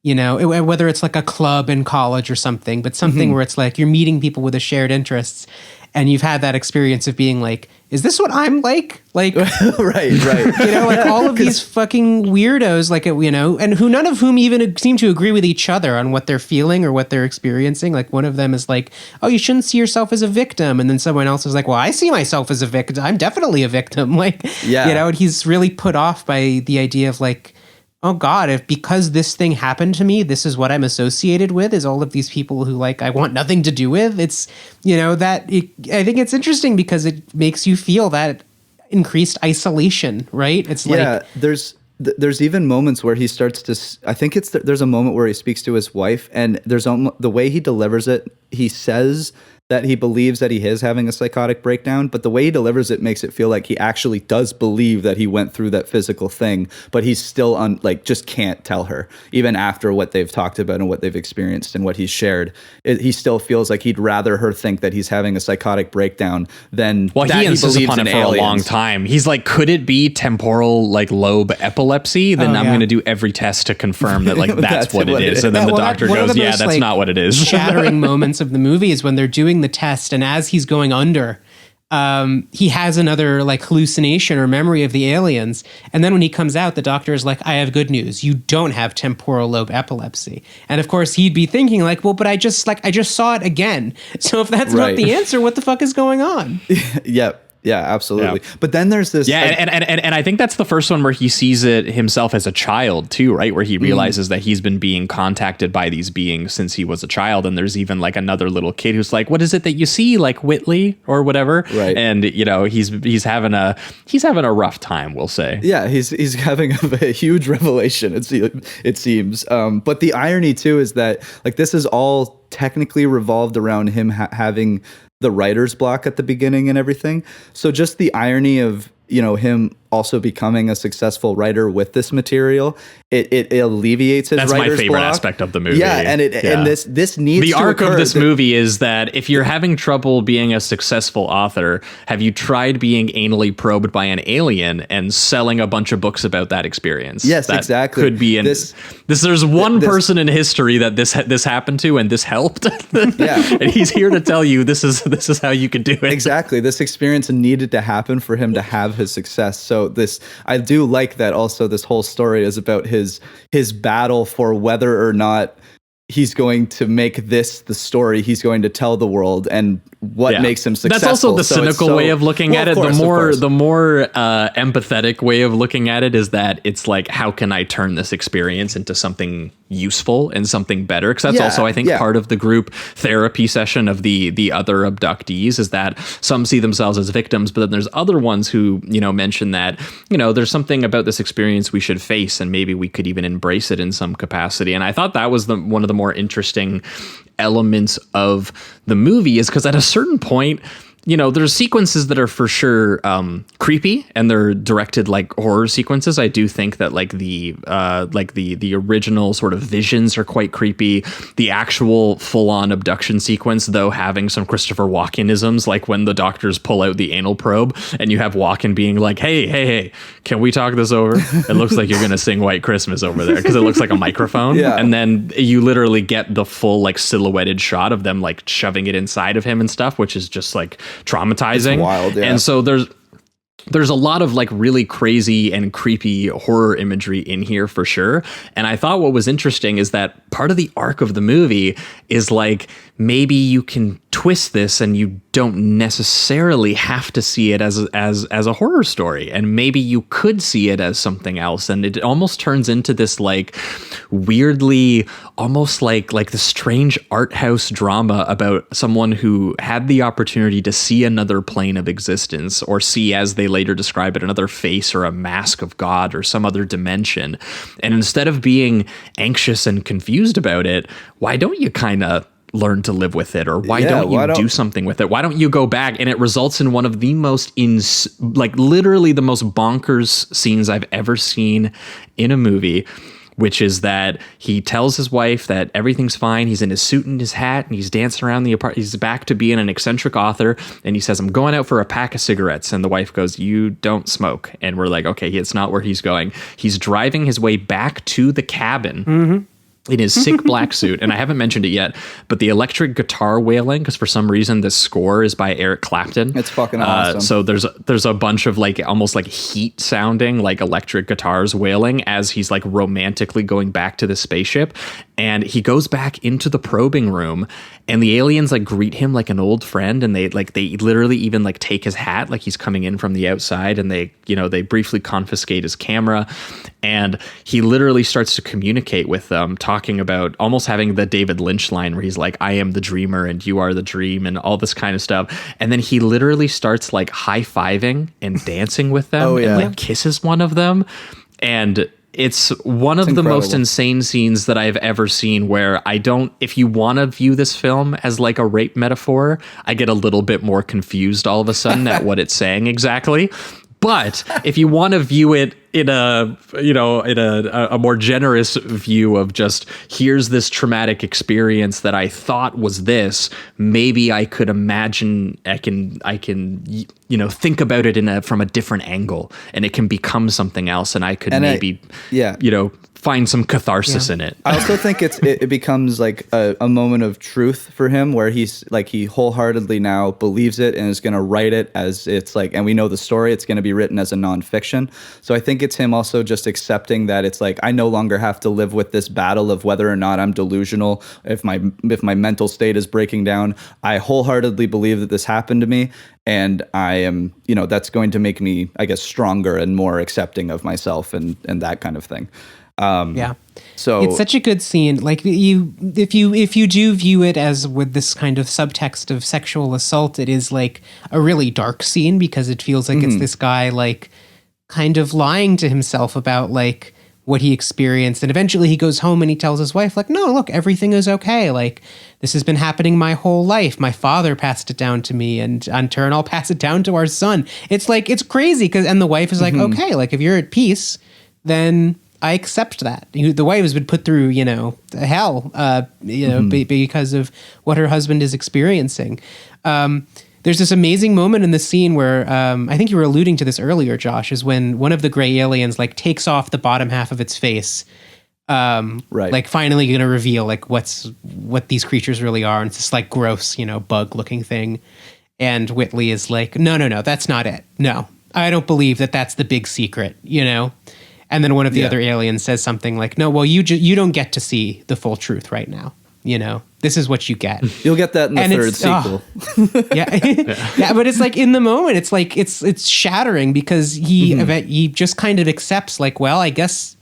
whether it's like a club in college or something, but something where it's like you're meeting people with a shared interests, and you've had that experience of being like, is this what I'm like? Like, right. Like all of these fucking weirdos, like, and who none of whom even seem to agree with each other on what they're feeling or what they're experiencing. Like one of them is like, oh, you shouldn't see yourself as a victim. And then someone else is like, well, I see myself as a victim. I'm definitely a victim. Like, and he's really put off by the idea of like, oh God, because this thing happened to me, this is what I'm associated with, is all of these people who like I want nothing to do with. It's, I think it's interesting because it makes you feel that increased isolation, right? It's like, there's even moments where he starts to, I think there's a moment where he speaks to his wife, and there's the way he delivers it, he says that he believes that he is having a psychotic breakdown, but the way he delivers it makes it feel like he actually does believe that he went through that physical thing, but he's still just can't tell her, even after what they've talked about and what they've experienced and what he's shared. He still feels like he'd rather her think that he's having a psychotic breakdown than that he insists believes upon in it for aliens. a long time. He's like, could it be temporal like lobe epilepsy? Then I'm going to do every test to confirm that like that's what it is. And then the doctor goes, that's not what it is. Shattering moments of the movie is when they're doing the test, and as he's going under, he has another like hallucination or memory of the aliens. And then when he comes out, the doctor is like, I have good news. You don't have temporal lobe epilepsy. And of course he'd be thinking like, well, but I just saw it again. So if that's not the answer, what the fuck is going on? Yeah, absolutely. Yeah. But then there's this. Yeah, and I think that's the first one where he sees it himself as a child too, right? Where he realizes that he's been being contacted by these beings since he was a child, and there's even like another little kid who's like, "What is it that you see?" Like Whitley or whatever. Right. And you know, he's having a rough time, we'll say. Yeah, he's having a huge revelation. It seems. But the irony too is that like this is all technically revolved around him having the writer's block at the beginning and everything. So just the irony of, you know, him also becoming a successful writer with this material, it alleviates his That's writer's my favorite block. aspect of the movie. Yeah, and this needs the to arc occur. of this movie is that if you're having trouble being a successful author, have you tried being anally probed by an alien and selling a bunch of books about that experience? Yes, that exactly. Could be there's one person in history that this happened to and this helped. Yeah. And he's here to tell you this is how you could do it. Exactly. This experience needed to happen for him to have his success. So I do like that also this whole story is about his battle for whether or not he's going to make this the story he's going to tell the world and what makes him successful. That's also the cynical way of looking at it. Course, the more empathetic way of looking at it is that it's like, how can I turn this experience into something useful and something better? Because that's also, I think, part of the group therapy session of the other abductees is that some see themselves as victims, but then there's other ones who, you know, mention that, you know, there's something about this experience we should face and maybe we could even embrace it in some capacity. And I thought that was one of the more interesting elements of the movie is because at a certain point, you know, there's sequences that are for sure creepy and they're directed like horror sequences. I do think that like the original sort of visions are quite creepy. The actual full-on abduction sequence, though, having some Christopher Walkenisms, like when the doctors pull out the anal probe and you have Walken being like, hey, can we talk this over? It looks like you're going to sing White Christmas over there because it looks like a microphone. Yeah. And then you literally get the full like silhouetted shot of them like shoving it inside of him and stuff, which is just like traumatizing. It's wild, yeah. And so there's a lot of like really crazy and creepy horror imagery in here for sure. And I thought what was interesting is that part of the arc of the movie is like, maybe you can twist this and you don't necessarily have to see it as a horror story. And maybe you could see it as something else. And it almost turns into this like weirdly, almost like the strange art house drama about someone who had the opportunity to see another plane of existence or see, as they later describe it, another face or a mask of God or some other dimension. And instead of being anxious and confused about it, why don't you kind of learn to live with it? Or why don't you do something with it? Why don't you go back? And it results in one of the most literally the most bonkers scenes I've ever seen in a movie, which is that he tells his wife that everything's fine. He's in his suit and his hat and he's dancing around the apartment. He's back to being an eccentric author. And he says, I'm going out for a pack of cigarettes. And the wife goes, you don't smoke. And we're like, okay, it's not where he's going. He's driving his way back to the cabin. In his sick black suit, and I haven't mentioned it yet, but the electric guitar wailing, because for some reason this score is by Eric Clapton. It's fucking awesome. So there's a bunch of like almost like heat sounding like electric guitars wailing as he's like romantically going back to the spaceship, and he goes back into the probing room, and the aliens like greet him like an old friend, and they literally even like take his hat like he's coming in from the outside, and they briefly confiscate his camera, and he literally starts to communicate with them, talking about almost having the David Lynch line where he's like, I am the dreamer and you are the dream and all this kind of stuff. And then he literally starts like high-fiving and dancing with them and like kisses one of them. And it's one of the most insane scenes that I've ever seen where if you want to view this film as like a rape metaphor, I get a little bit more confused all of a sudden at what it's saying exactly. But if you want to view it in a more generous view of just, here's this traumatic experience that I thought was this, maybe I could imagine, I can think about it from a different angle, and it can become something else, and I could find some catharsis in it. I also think it becomes like a moment of truth for him, where he's like, he wholeheartedly now believes it and is going to write it as it's like, and we know the story, it's going to be written as a nonfiction. So I think it's him also just accepting that it's like, I no longer have to live with this battle of whether or not I'm delusional, if my mental state is breaking down. I wholeheartedly believe that this happened to me, and I am, that's going to make me, I guess, stronger and more accepting of myself and that kind of thing. So it's such a good scene. Like, if you do view it as with this kind of subtext of sexual assault, it is like a really dark scene, because it feels like it's this guy like kind of lying to himself about like what he experienced. And eventually he goes home and he tells his wife, like, no, look, everything is okay. Like, this has been happening my whole life. My father passed it down to me, and in turn I'll pass it down to our son. It's like, it's crazy. And the wife is like, okay, like if you're at peace, then I accept that. The wife has been put through, hell, because of what her husband is experiencing. There's this amazing moment in the scene where, I think you were alluding to this earlier, Josh, is when one of the gray aliens like takes off the bottom half of its face. Right. Like finally going to reveal like what these creatures really are. And it's this like gross, bug looking thing. And Whitley is like, no, that's not it. No, I don't believe that that's the big secret, And then one of the other aliens says something like, no, well, you don't get to see the full truth right now. This is what you get. You'll get that in the third sequel. Yeah, but it's like in the moment, it's like it's shattering, because he just kind of accepts like, well, I guess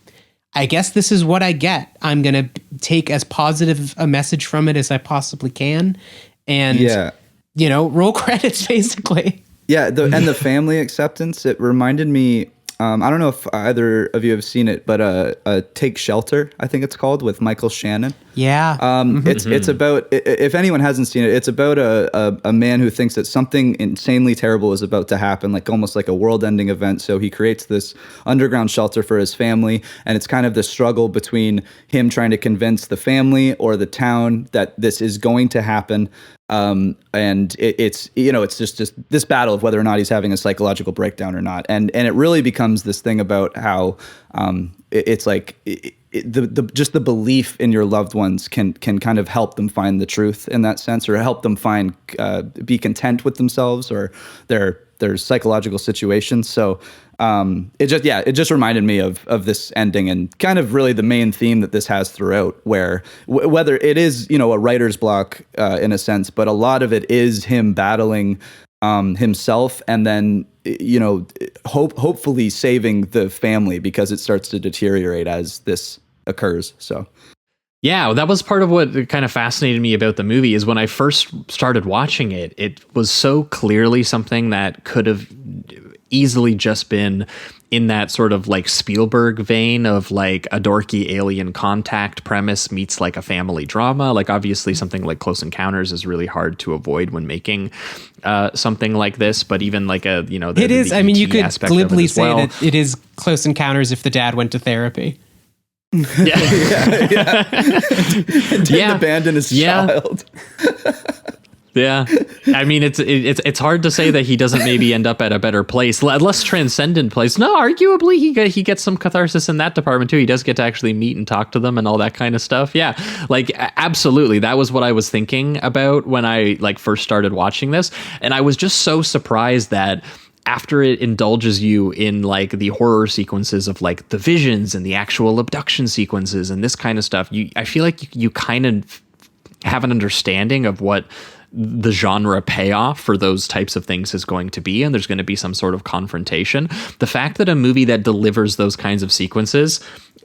this is what I get. I'm going to take as positive a message from it as I possibly can. And, roll credits basically. Yeah. And the family acceptance, it reminded me, I don't know if either of you have seen it, but Take Shelter, I think it's called, with Michael Shannon. Yeah. It's about, if anyone hasn't seen it, it's about a man who thinks that something insanely terrible is about to happen, like almost like a world-ending event. So he creates this underground shelter for his family, and it's kind of the struggle between him trying to convince the family or the town that this is going to happen. And it's just this battle of whether or not he's having a psychological breakdown or not. And it really becomes this thing about how, it's like just the belief in your loved ones can kind of help them find the truth in that sense, or help them find, be content with themselves or their psychological situations. So, it just reminded me of this ending, and kind of really the main theme that this has throughout, where whether it is, a writer's block, in a sense, but a lot of it is him battling, himself, and then, hopefully saving the family, because it starts to deteriorate as this occurs. So. Yeah, that was part of what kind of fascinated me about the movie, is when I first started watching it, it was so clearly something that could have easily just been in that sort of like Spielberg vein of like a dorky alien contact premise meets like a family drama. Like obviously something like Close Encounters is really hard to avoid when making something like this, but even like a, it is. I mean, you could glibly say that it is Close Encounters if the dad went to therapy. Didn't abandon his child. Yeah, I mean, it's hard to say that he doesn't maybe end up at a better place, less transcendent place. No, arguably he gets some catharsis in that department too. He does get to actually meet and talk to them and all that kind of stuff. Yeah, like absolutely, that was what I was thinking about when I like first started watching this, and I was just so surprised that after it indulges you in like the horror sequences of like the visions and the actual abduction sequences and this kind of stuff, I feel like you kind of have an understanding of what the genre payoff for those types of things is going to be, and there's going to be some sort of confrontation. The fact that a movie that delivers those kinds of sequences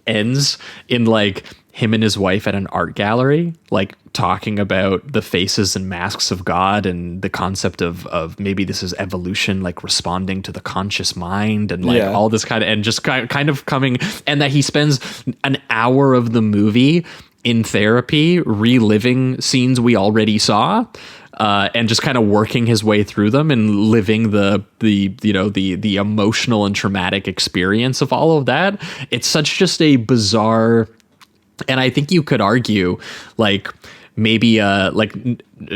ends in like him and his wife at an art gallery, like talking about the faces and masks of God and the concept of maybe this is evolution, like responding to the conscious mind and like all this kind of, and just kind of coming, and that he spends an hour of the movie in therapy reliving scenes we already saw, and just kind of working his way through them and living the emotional and traumatic experience of all of that. It's such just a bizarre, and I think you could argue like maybe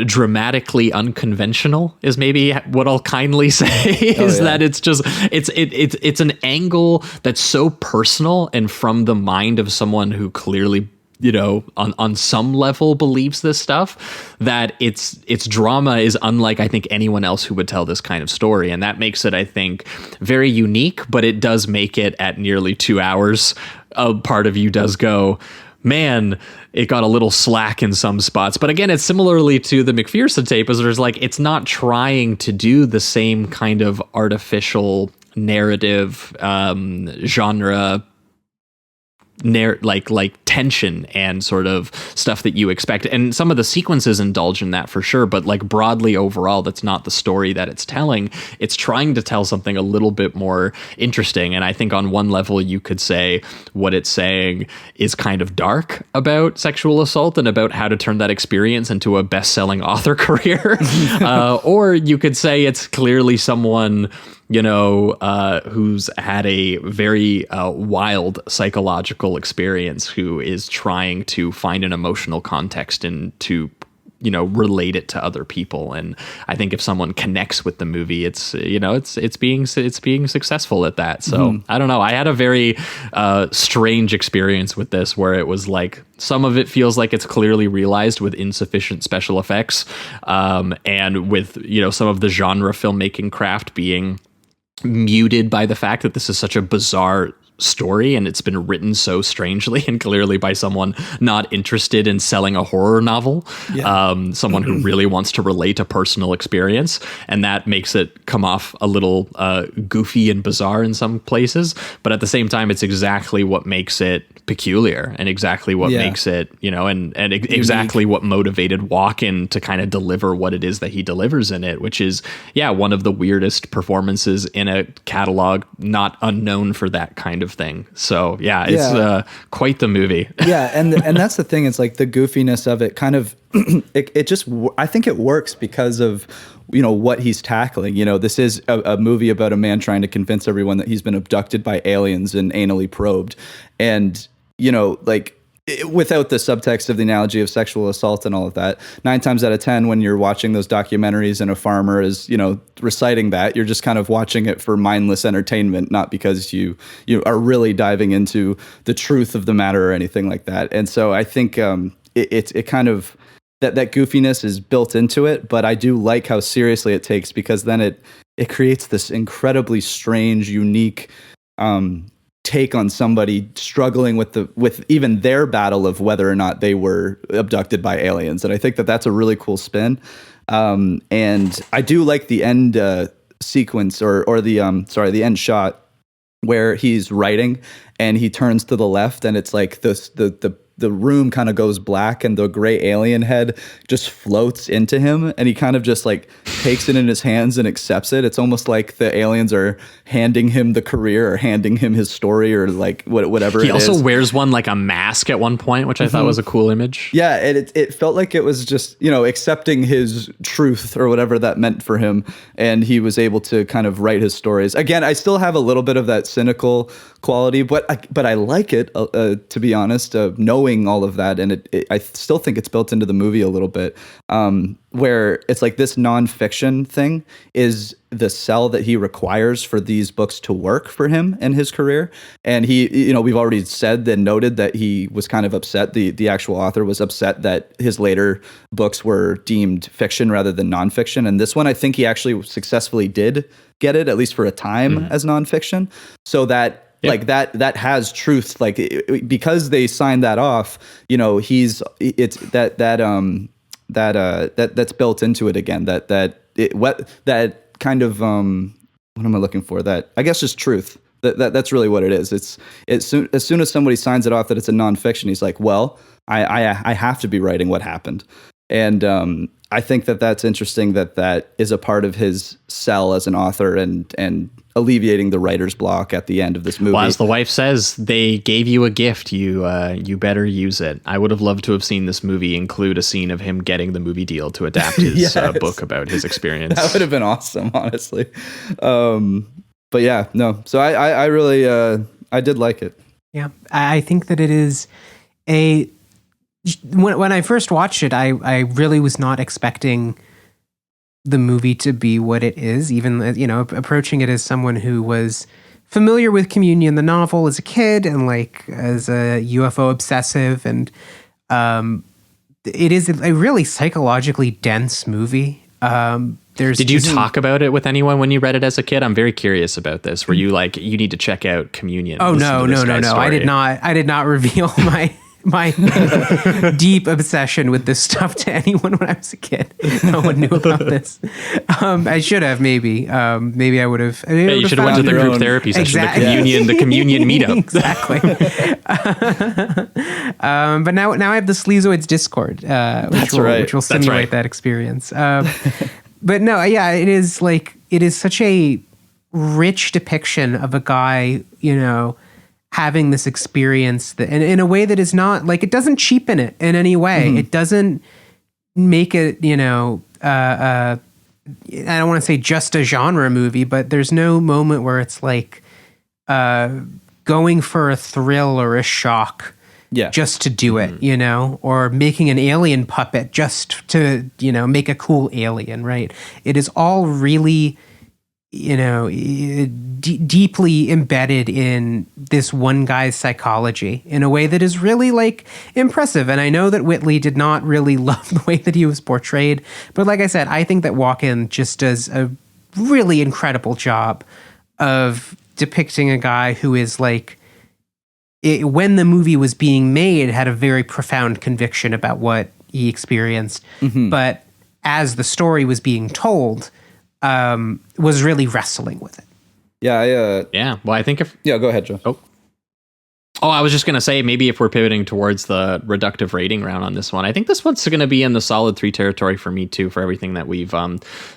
dramatically unconventional is maybe what I'll kindly say. That it's an angle that's so personal and from the mind of someone who clearly, you know, on some level believes this stuff, that its drama is unlike, I think, anyone else who would tell this kind of story. And that makes it, I think, very unique, but it does make it at nearly 2 hours. A part of you does go, man, it got a little slack in some spots. But again, it's similarly to the McPherson tape, as there's like, it's not trying to do the same kind of artificial narrative genre like tension and sort of stuff that you expect, and some of the sequences indulge in that for sure, but like broadly overall, that's not the story that it's telling. It's trying to tell something a little bit more interesting, and I think on one level you could say what it's saying is kind of dark about sexual assault and about how to turn that experience into a best-selling author career, or you could say it's clearly someone, you know, who's had a very wild psychological experience, who is trying to find an emotional context and to, you know, relate it to other people. And I think if someone connects with the movie, it's, you know, it's being successful at that. So I don't know. I had a very strange experience with this, where it was like, some of it feels like it's clearly realized with insufficient special effects, and with, you know, some of the genre filmmaking craft being muted by the fact that this is such a bizarre story and it's been written so strangely and clearly by someone not interested in selling a horror novel, someone who really wants to relate a personal experience, and that makes it come off a little goofy and bizarre in some places, but at the same time it's exactly what makes it peculiar and exactly what makes it, you know, and exactly what motivated Walken to kind of deliver what it is that he delivers in it, which is one of the weirdest performances in a catalog not unknown for that kind of thing. So it's quite the movie. And that's the thing. It's like the goofiness of it kind of it just, I think it works because of, you know, what he's tackling. You know, this is a movie about a man trying to convince everyone that he's been abducted by aliens and anally probed, and, you know, like, without the subtext of the analogy of sexual assault and all of that, 9 times out of 10, when you're watching those documentaries and a farmer is, you know, reciting that, you're just kind of watching it for mindless entertainment, not because you are really diving into the truth of the matter or anything like that. And so I think it kind of, that goofiness is built into it, but I do like how seriously it takes, because then it creates this incredibly strange, unique take on somebody struggling with even their battle of whether or not they were abducted by aliens. And I think that that's a really cool spin. And I do like the end sequence or the end shot where he's writing and he turns to the left, and it's like the room kind of goes black and the gray alien head just floats into him, and he kind of just like takes it in his hands and accepts it. It's almost like the aliens are handing him the career or handing him his story or like whatever it is. He also wears one like a mask at one point, which I thought was a cool image. Yeah, and it felt like it was just, you know, accepting his truth or whatever that meant for him, and he was able to kind of write his stories. Again, I still have a little bit of that cynical quality, but I like it, to be honest, knowing all of that, and I still think it's built into the movie a little bit, where it's like this nonfiction thing is the sell that he requires for these books to work for him and his career. And he, you know, we've already said and noted that he was kind of upset, the actual author was upset that his later books were deemed fiction rather than nonfiction, and this one I think he actually successfully did get it, at least for a time, as nonfiction, so that like that has truth, like because they signed that off, you know, that's built into it again, that kind of what am I looking for, that I guess just truth, that's really what it is. As soon as somebody signs it off that it's a nonfiction, he's like, well, I have to be writing what happened. And I think that's interesting, that is a part of his sell as an author and alleviating the writer's block at the end of this movie. Well, as the wife says, they gave you a gift. You better use it. I would have loved to have seen this movie include a scene of him getting the movie deal to adapt his book about his experience. That would have been awesome, honestly. But yeah, no. So I really I did like it. Yeah, I think that it is a when I first watched it, I really was not expecting the movie to be what it is, even, approaching it as someone who was familiar with Communion, the novel, as a kid, and like as a UFO obsessive. And it is a really psychologically dense movie. Did you talk about it with anyone when you read it as a kid? I'm very curious about this. Were you like, you need to check out Communion? Oh, no. I did not reveal my deep obsession with this stuff to anyone when I was a kid. No one knew about this. I should have, maybe. Maybe I would have. Yeah, you should have went to the group therapy session, exactly. the communion meetup. Exactly. But now I have the Sleazoids Discord, which will simulate that experience. But no, yeah, it is such a rich depiction of a guy, having this experience that, and in a way that is not like, it doesn't cheapen it in any way. Mm-hmm. It doesn't make it, I don't want to say just a genre movie, but there's no moment where it's like going for a thrill or a shock just to do it, or making an alien puppet just to, make a cool alien, right? It is all really, deeply embedded in this one guy's psychology in a way that is really like impressive. And I know that Whitley did not really love the way that he was portrayed, but like I said, I think that Walken just does a really incredible job of depicting a guy who is like, when the movie was being made, had a very profound conviction about what he experienced. Mm-hmm. But as the story was being told, was really wrestling with it. Yeah. Well, I think go ahead, Joe. Oh, I was just going to say, maybe if we're pivoting towards the reductive rating round on this one, I think this one's going to be in the solid 3 territory for me too, for everything that we've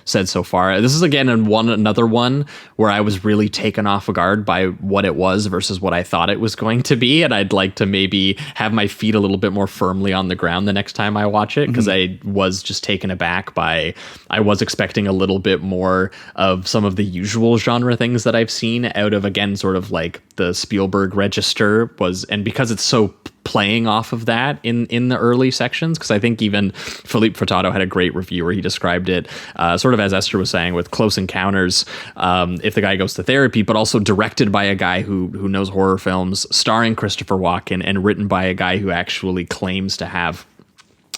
said so far. This is again another one where I was really taken off guard by what it was versus what I thought it was going to be. And I'd like to maybe have my feet a little bit more firmly on the ground the next time I watch it, because I was just taken aback by, I was expecting a little bit more of some of the usual genre things that I've seen out of, again, sort of like the Spielberg register was, and because it's so playing off of that in the early sections, because I think even Philippe Furtado had a great review where he described it sort of as Esther was saying with Close Encounters, if the guy goes to therapy, but also directed by a guy who knows horror films, starring Christopher Walken, and written by a guy who actually claims to have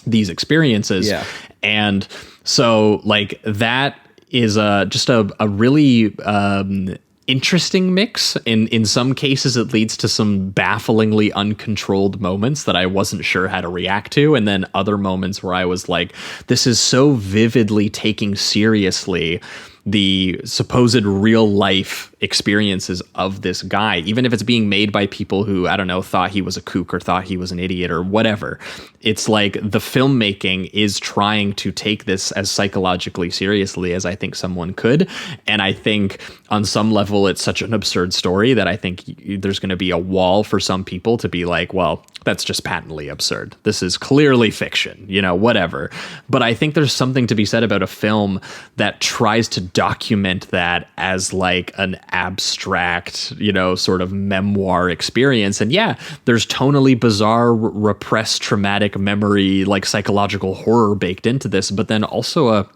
these experiences. Yeah. And so like that is just a really interesting mix. In some cases, it leads to some bafflingly uncontrolled moments that I wasn't sure how to react to. And then other moments where I was like, this is so vividly taking seriously the supposed real life experiences of this guy, even if it's being made by people who, I don't know, thought he was a kook or thought he was an idiot or whatever. It's like the filmmaking is trying to take this as psychologically seriously as I think someone could. And I think on some level, it's such an absurd story that I think there's going to be a wall for some people to be like, well, that's just patently absurd. This is clearly fiction, whatever. But I think there's something to be said about a film that tries to document that as like an abstract, sort of memoir experience. And yeah, there's tonally bizarre, repressed traumatic memory, like psychological horror baked into this, but then also a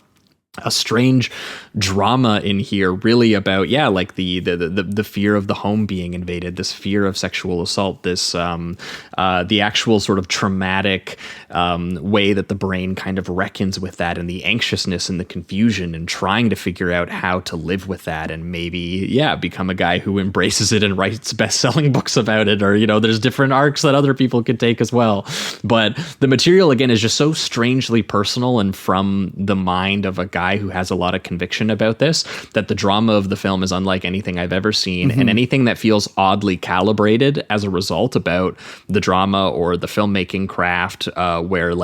strange drama in here, really about like the fear of the home being invaded, this fear of sexual assault, this the actual sort of traumatic way that the brain kind of reckons with that, and the anxiousness and the confusion, and trying to figure out how to live with that, and maybe become a guy who embraces it and writes best-selling books about it, or there's different arcs that other people could take as well. But the material again is just so strangely personal and from the mind of a guy who has a lot of conviction about this, that the drama of the film is unlike anything I've ever seen. Mm-hmm. And anything that feels oddly calibrated as a result about the drama or the filmmaking craft, where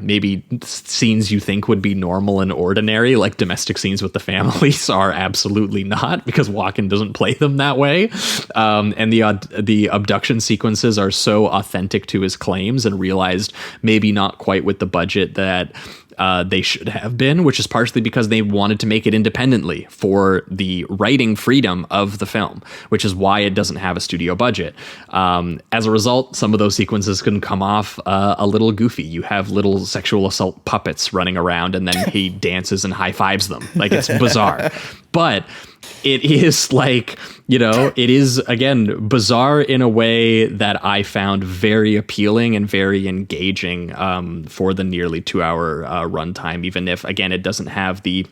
maybe scenes you think would be normal and ordinary, like domestic scenes with the families, are absolutely not, because Walken doesn't play them that way. And the abduction sequences are so authentic to his claims, and realized maybe not quite with the budget that they should have been, which is partially because they wanted to make it independently for the writing freedom of the film, which is why it doesn't have a studio budget. As a result, some of those sequences can come off a little goofy. You have little sexual assault puppets running around, and then he dances and high fives them. Like, it's bizarre. But it is like, it is, again, bizarre in a way that I found very appealing and very engaging for the nearly 2-hour runtime, even if, again, it doesn't have the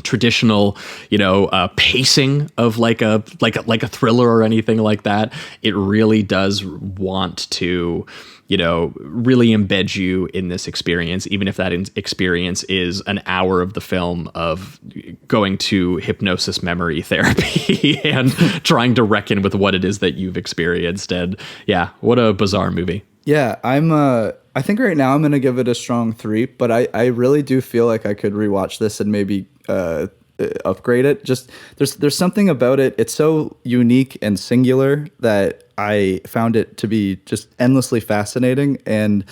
traditional, pacing of like a thriller or anything like that. It really does want to, really embed you in this experience, even if that experience is an hour of the film of going to hypnosis memory therapy and trying to reckon with what it is that you've experienced. And yeah, what a bizarre movie. Yeah, I think right now I'm going to give it a strong 3, but I really do feel like I could rewatch this and maybe upgrade it. Just there's something about it. It's so unique and singular that I found it to be just endlessly fascinating. And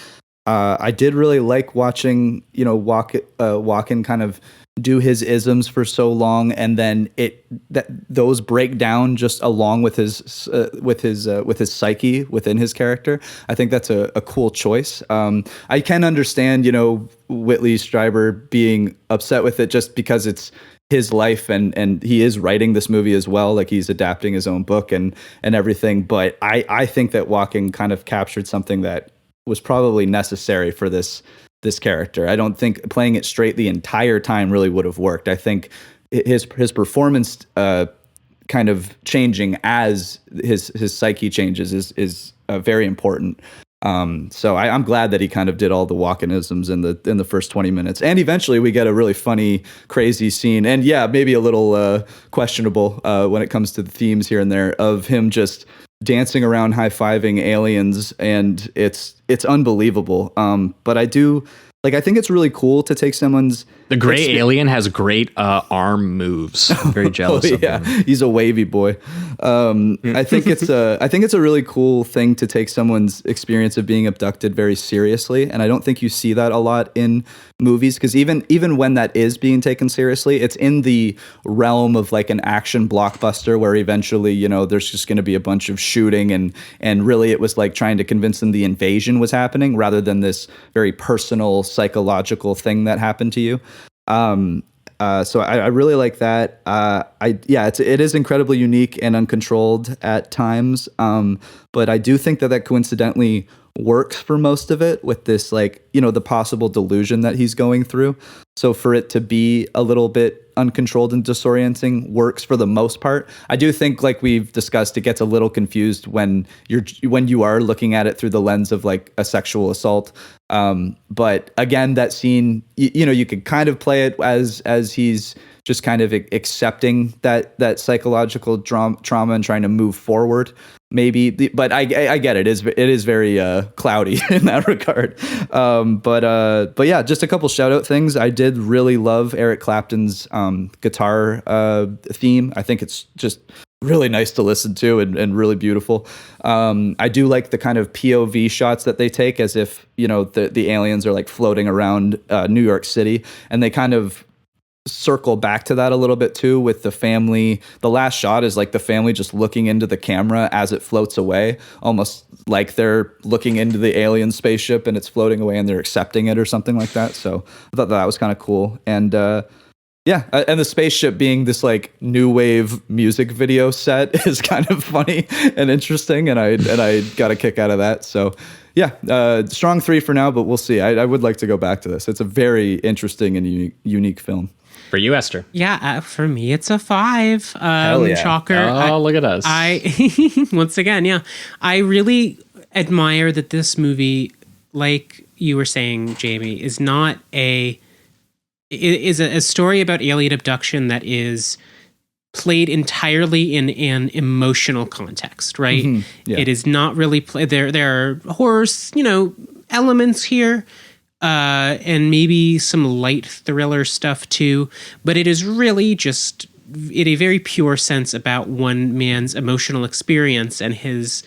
I did really like watching, Walken kind of do his isms for so long, and then those break down just along with his psyche within his character. I think that's a cool choice. I can understand, Whitley Strieber being upset with it just because it's his life and he is writing this movie as well. Like, he's adapting his own book and everything. But I think that Walken kind of captured something that was probably necessary for this character. I don't think playing it straight the entire time really would have worked. I think his performance kind of changing as his psyche changes is very important. So I'm glad that he kind of did all the Walkenisms in the first 20 minutes, and eventually we get a really funny, crazy scene, and yeah, maybe a little questionable when it comes to the themes here and there of him just dancing around, high-fiving aliens, and it's unbelievable. But I think it's really cool to take someone's... The gray alien has great arm moves. I'm very jealous of him. He's a wavy boy. I think it's a really cool thing to take someone's experience of being abducted very seriously, and I don't think you see that a lot in movies, because even when that is being taken seriously, it's in the realm of like an action blockbuster where eventually, there's just going to be a bunch of shooting, and really it was like trying to convince them the invasion was happening rather than this very personal psychological thing that happened to you. So I really like that. It is incredibly unique and uncontrolled at times. But I do think that coincidentally works for most of it with this, the possible delusion that he's going through. So for it to be a little bit uncontrolled and disorienting works for the most part. I do think, like we've discussed, it gets a little confused when you are looking at it through the lens of like a sexual assault. But again, that scene, you could kind of play it as he's just kind of accepting that psychological trauma and trying to move forward. Maybe, but I get it. It is very cloudy in that regard. But yeah, just a couple shout out things. I did really love Eric Clapton's guitar theme. I think it's just really nice to listen to and really beautiful. I do like the kind of POV shots that they take, as if the aliens are like floating around New York City, and they kind of circle back to that a little bit too with the family. The last shot is like the family just looking into the camera as it floats away, almost like they're looking into the alien spaceship and it's floating away and they're accepting it or something like that. So I thought that was kind of cool. And and the spaceship being this like new wave music video set is kind of funny and interesting, and I got a kick out of that. So yeah, strong 3 for now, but we'll see. I would like to go back to this. It's a very interesting and unique film. For you, Esther? Yeah, for me, it's a 5. Hell yeah. Shocker. Look at us. Once again, yeah. I really admire that this movie, like you were saying, Jamie, is not a story about alien abduction that is played entirely in an emotional context, right? Mm-hmm. Yeah. It is not really there are horror, elements here. And maybe some light thriller stuff too, but it is really just in a very pure sense about one man's emotional experience and his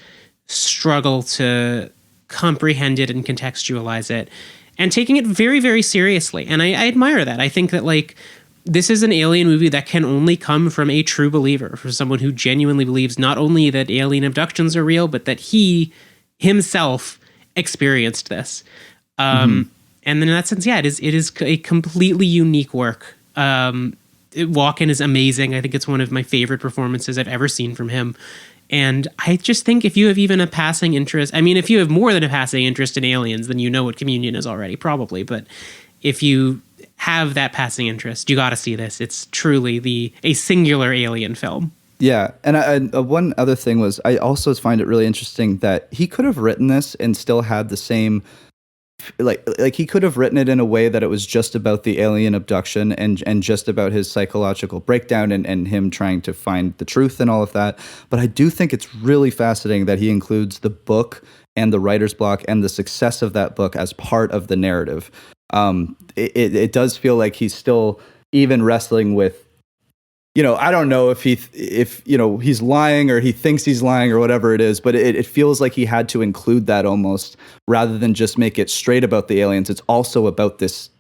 struggle to comprehend it and contextualize it. and taking it very, very seriously. And I admire that. I think that like this is an alien movie that can only come from a true believer, from someone who genuinely believes not only that alien abductions are real, but that he himself experienced this. And in that sense, yeah, it is a completely unique work. Walken is amazing. I think it's one of my favorite performances I've ever seen from him. And I just think if you have even a passing interest, I mean, if you have more than a passing interest in aliens, then you know what Communion is already, probably. But if you have that passing interest, you got to see this. It's truly a singular alien film. Yeah, and one other thing was, I also find it really interesting that he could have written this and still had the same, like he could have written it in a way that it was just about the alien abduction and just about his psychological breakdown and him trying to find the truth and all of that. But I do think it's really fascinating that he includes the book and the writer's block and the success of that book as part of the narrative. It does feel like he's still even wrestling with, I don't know if he's lying or he thinks he's lying or whatever it is, but it feels like he had to include that almost rather than just make it straight about the aliens. It's also about this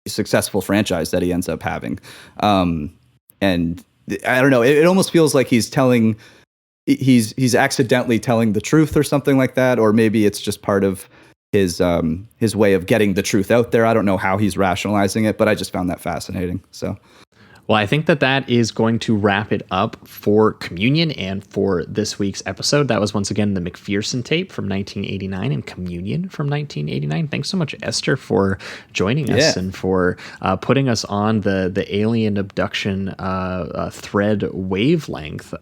successful franchise that he ends up having. And I don't know, it almost feels like he's accidentally telling the truth or something like that, or maybe it's just part of his way of getting the truth out there. I don't know how he's rationalizing it, but I just found that fascinating. So. Well, I think that is going to wrap it up for Communion and for this week's episode. That was once again the McPherson tape from 1989 and Communion from 1989. Thanks so much, Esther, for joining us and for putting us on the alien abduction thread wavelength.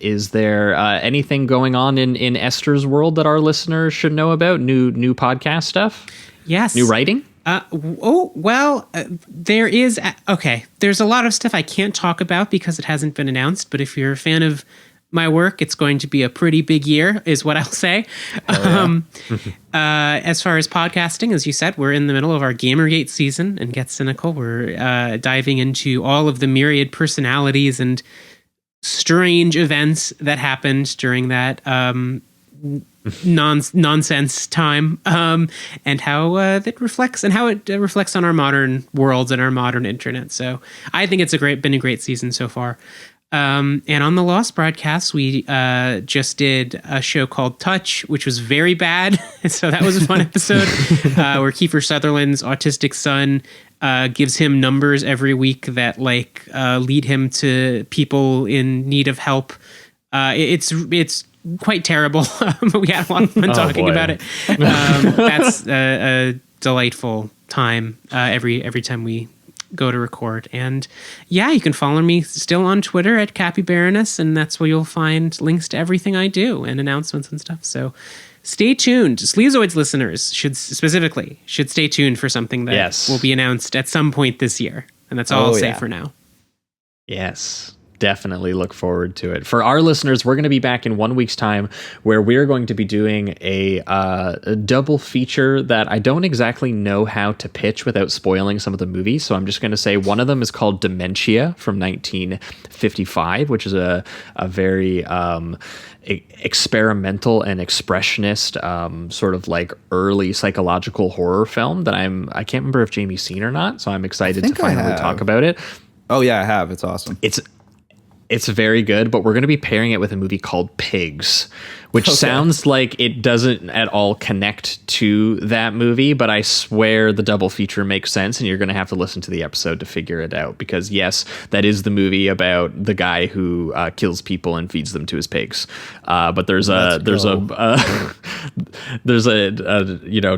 Is there anything going on in Esther's world that our listeners should know about? New podcast stuff? Yes. New writing? There is, there's a lot of stuff I can't talk about because it hasn't been announced, but if you're a fan of my work, it's going to be a pretty big year, is what I'll say. As far as podcasting, as you said, we're in the middle of our Gamergate season and Get Cynical. We're diving into all of the myriad personalities and strange events that happened during that nonsense time, and how that reflects and how it reflects on our modern worlds and our modern internet. So I think it's been a great season so far. And on the Lost broadcast, we just did a show called Touch, which was very bad. So that was a fun episode where Kiefer Sutherland's autistic son gives him numbers every week that lead him to people in need of help. It's quite terrible, but we had a lot of fun talking about it. That's a delightful time every time we go to record. And yeah, you can follow me still on Twitter at Cappy Baroness, and that's where you'll find links to everything I do and announcements and stuff. So stay tuned. Sleazoids listeners should stay tuned for something that will be announced at some point this year. And that's all I'll say for now. Yes. Definitely look forward to it. For our listeners, we're going to be back in 1 week's time where we're going to be doing a double feature that I don't exactly know how to pitch without spoiling some of the movies. So I'm just going to say one of them is called Dementia from 1955, which is a very experimental and expressionist sort of like early psychological horror film that I can't remember if Jamie's seen or not. So I'm excited to finally talk about it. Oh yeah, I have. It's awesome. It's very good, but we're going to be pairing it with a movie called Pigs, which sounds like it doesn't at all connect to that movie, but I swear the double feature makes sense, and you're going to have to listen to the episode to figure it out, because yes, that is the movie about the guy who kills people and feeds them to his pigs. But there's a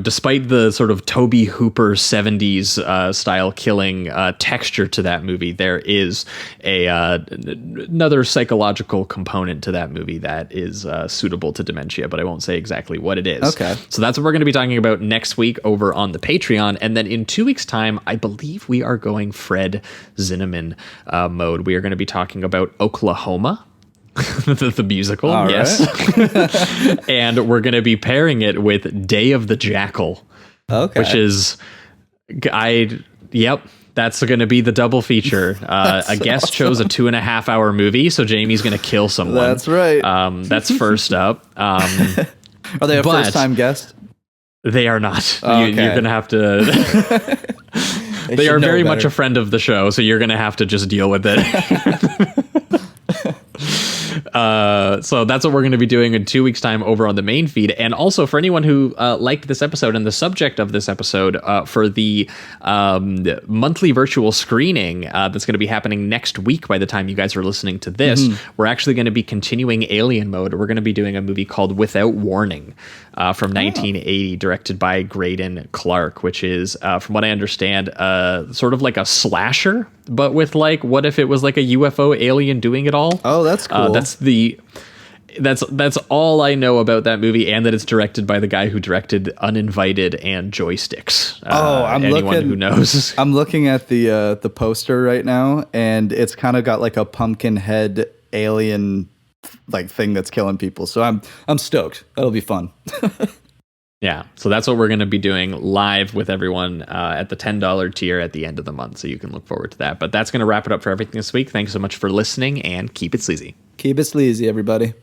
despite the sort of Tobe Hooper 70s style killing texture to that movie, there is another psychological component to that movie that is suitable to dementia, but I won't say exactly what it is. Okay. So that's what we're going to be talking about next week over on the Patreon. And then in 2 weeks' time, I believe we are going Fred Zinnemann mode. We are going to be talking about Oklahoma, the musical. All yes. Right. And we're going to be pairing it with Day of the Jackal. Okay. Which is, that's going to be the double feature. A guest chose a 2.5 hour movie, so Jamie's going to kill someone. That's right. That's first up. Are they a first time guest? They are not. Oh, You're going to have to... They are very much a friend of the show, so you're going to have to just deal with it. So that's what we're going to be doing in 2 weeks' time over on the main feed. And also for anyone who liked this episode and the subject of this episode, for the monthly virtual screening that's going to be happening next week by the time you guys are listening to this, we're actually going to be continuing Alien Mode. We're going to be doing a movie called Without Warning from 1980, directed by Graydon Clark, which is, from what I understand, sort of like a slasher, but with like, what if it was like a UFO alien doing it all? Oh, that's cool. That's all I know about that movie, and that it's directed by the guy who directed Uninvited and Joysticks. Anyone who knows. I'm looking at the poster right now, and it's kind of got like a pumpkin head alien like thing that's killing people. So I'm stoked. That'll be fun. Yeah, so that's what we're going to be doing live with everyone at the $10 tier at the end of the month, so you can look forward to that. But that's going to wrap it up for everything this week. Thanks so much for listening, and keep it sleazy. Keep it sleazy, everybody.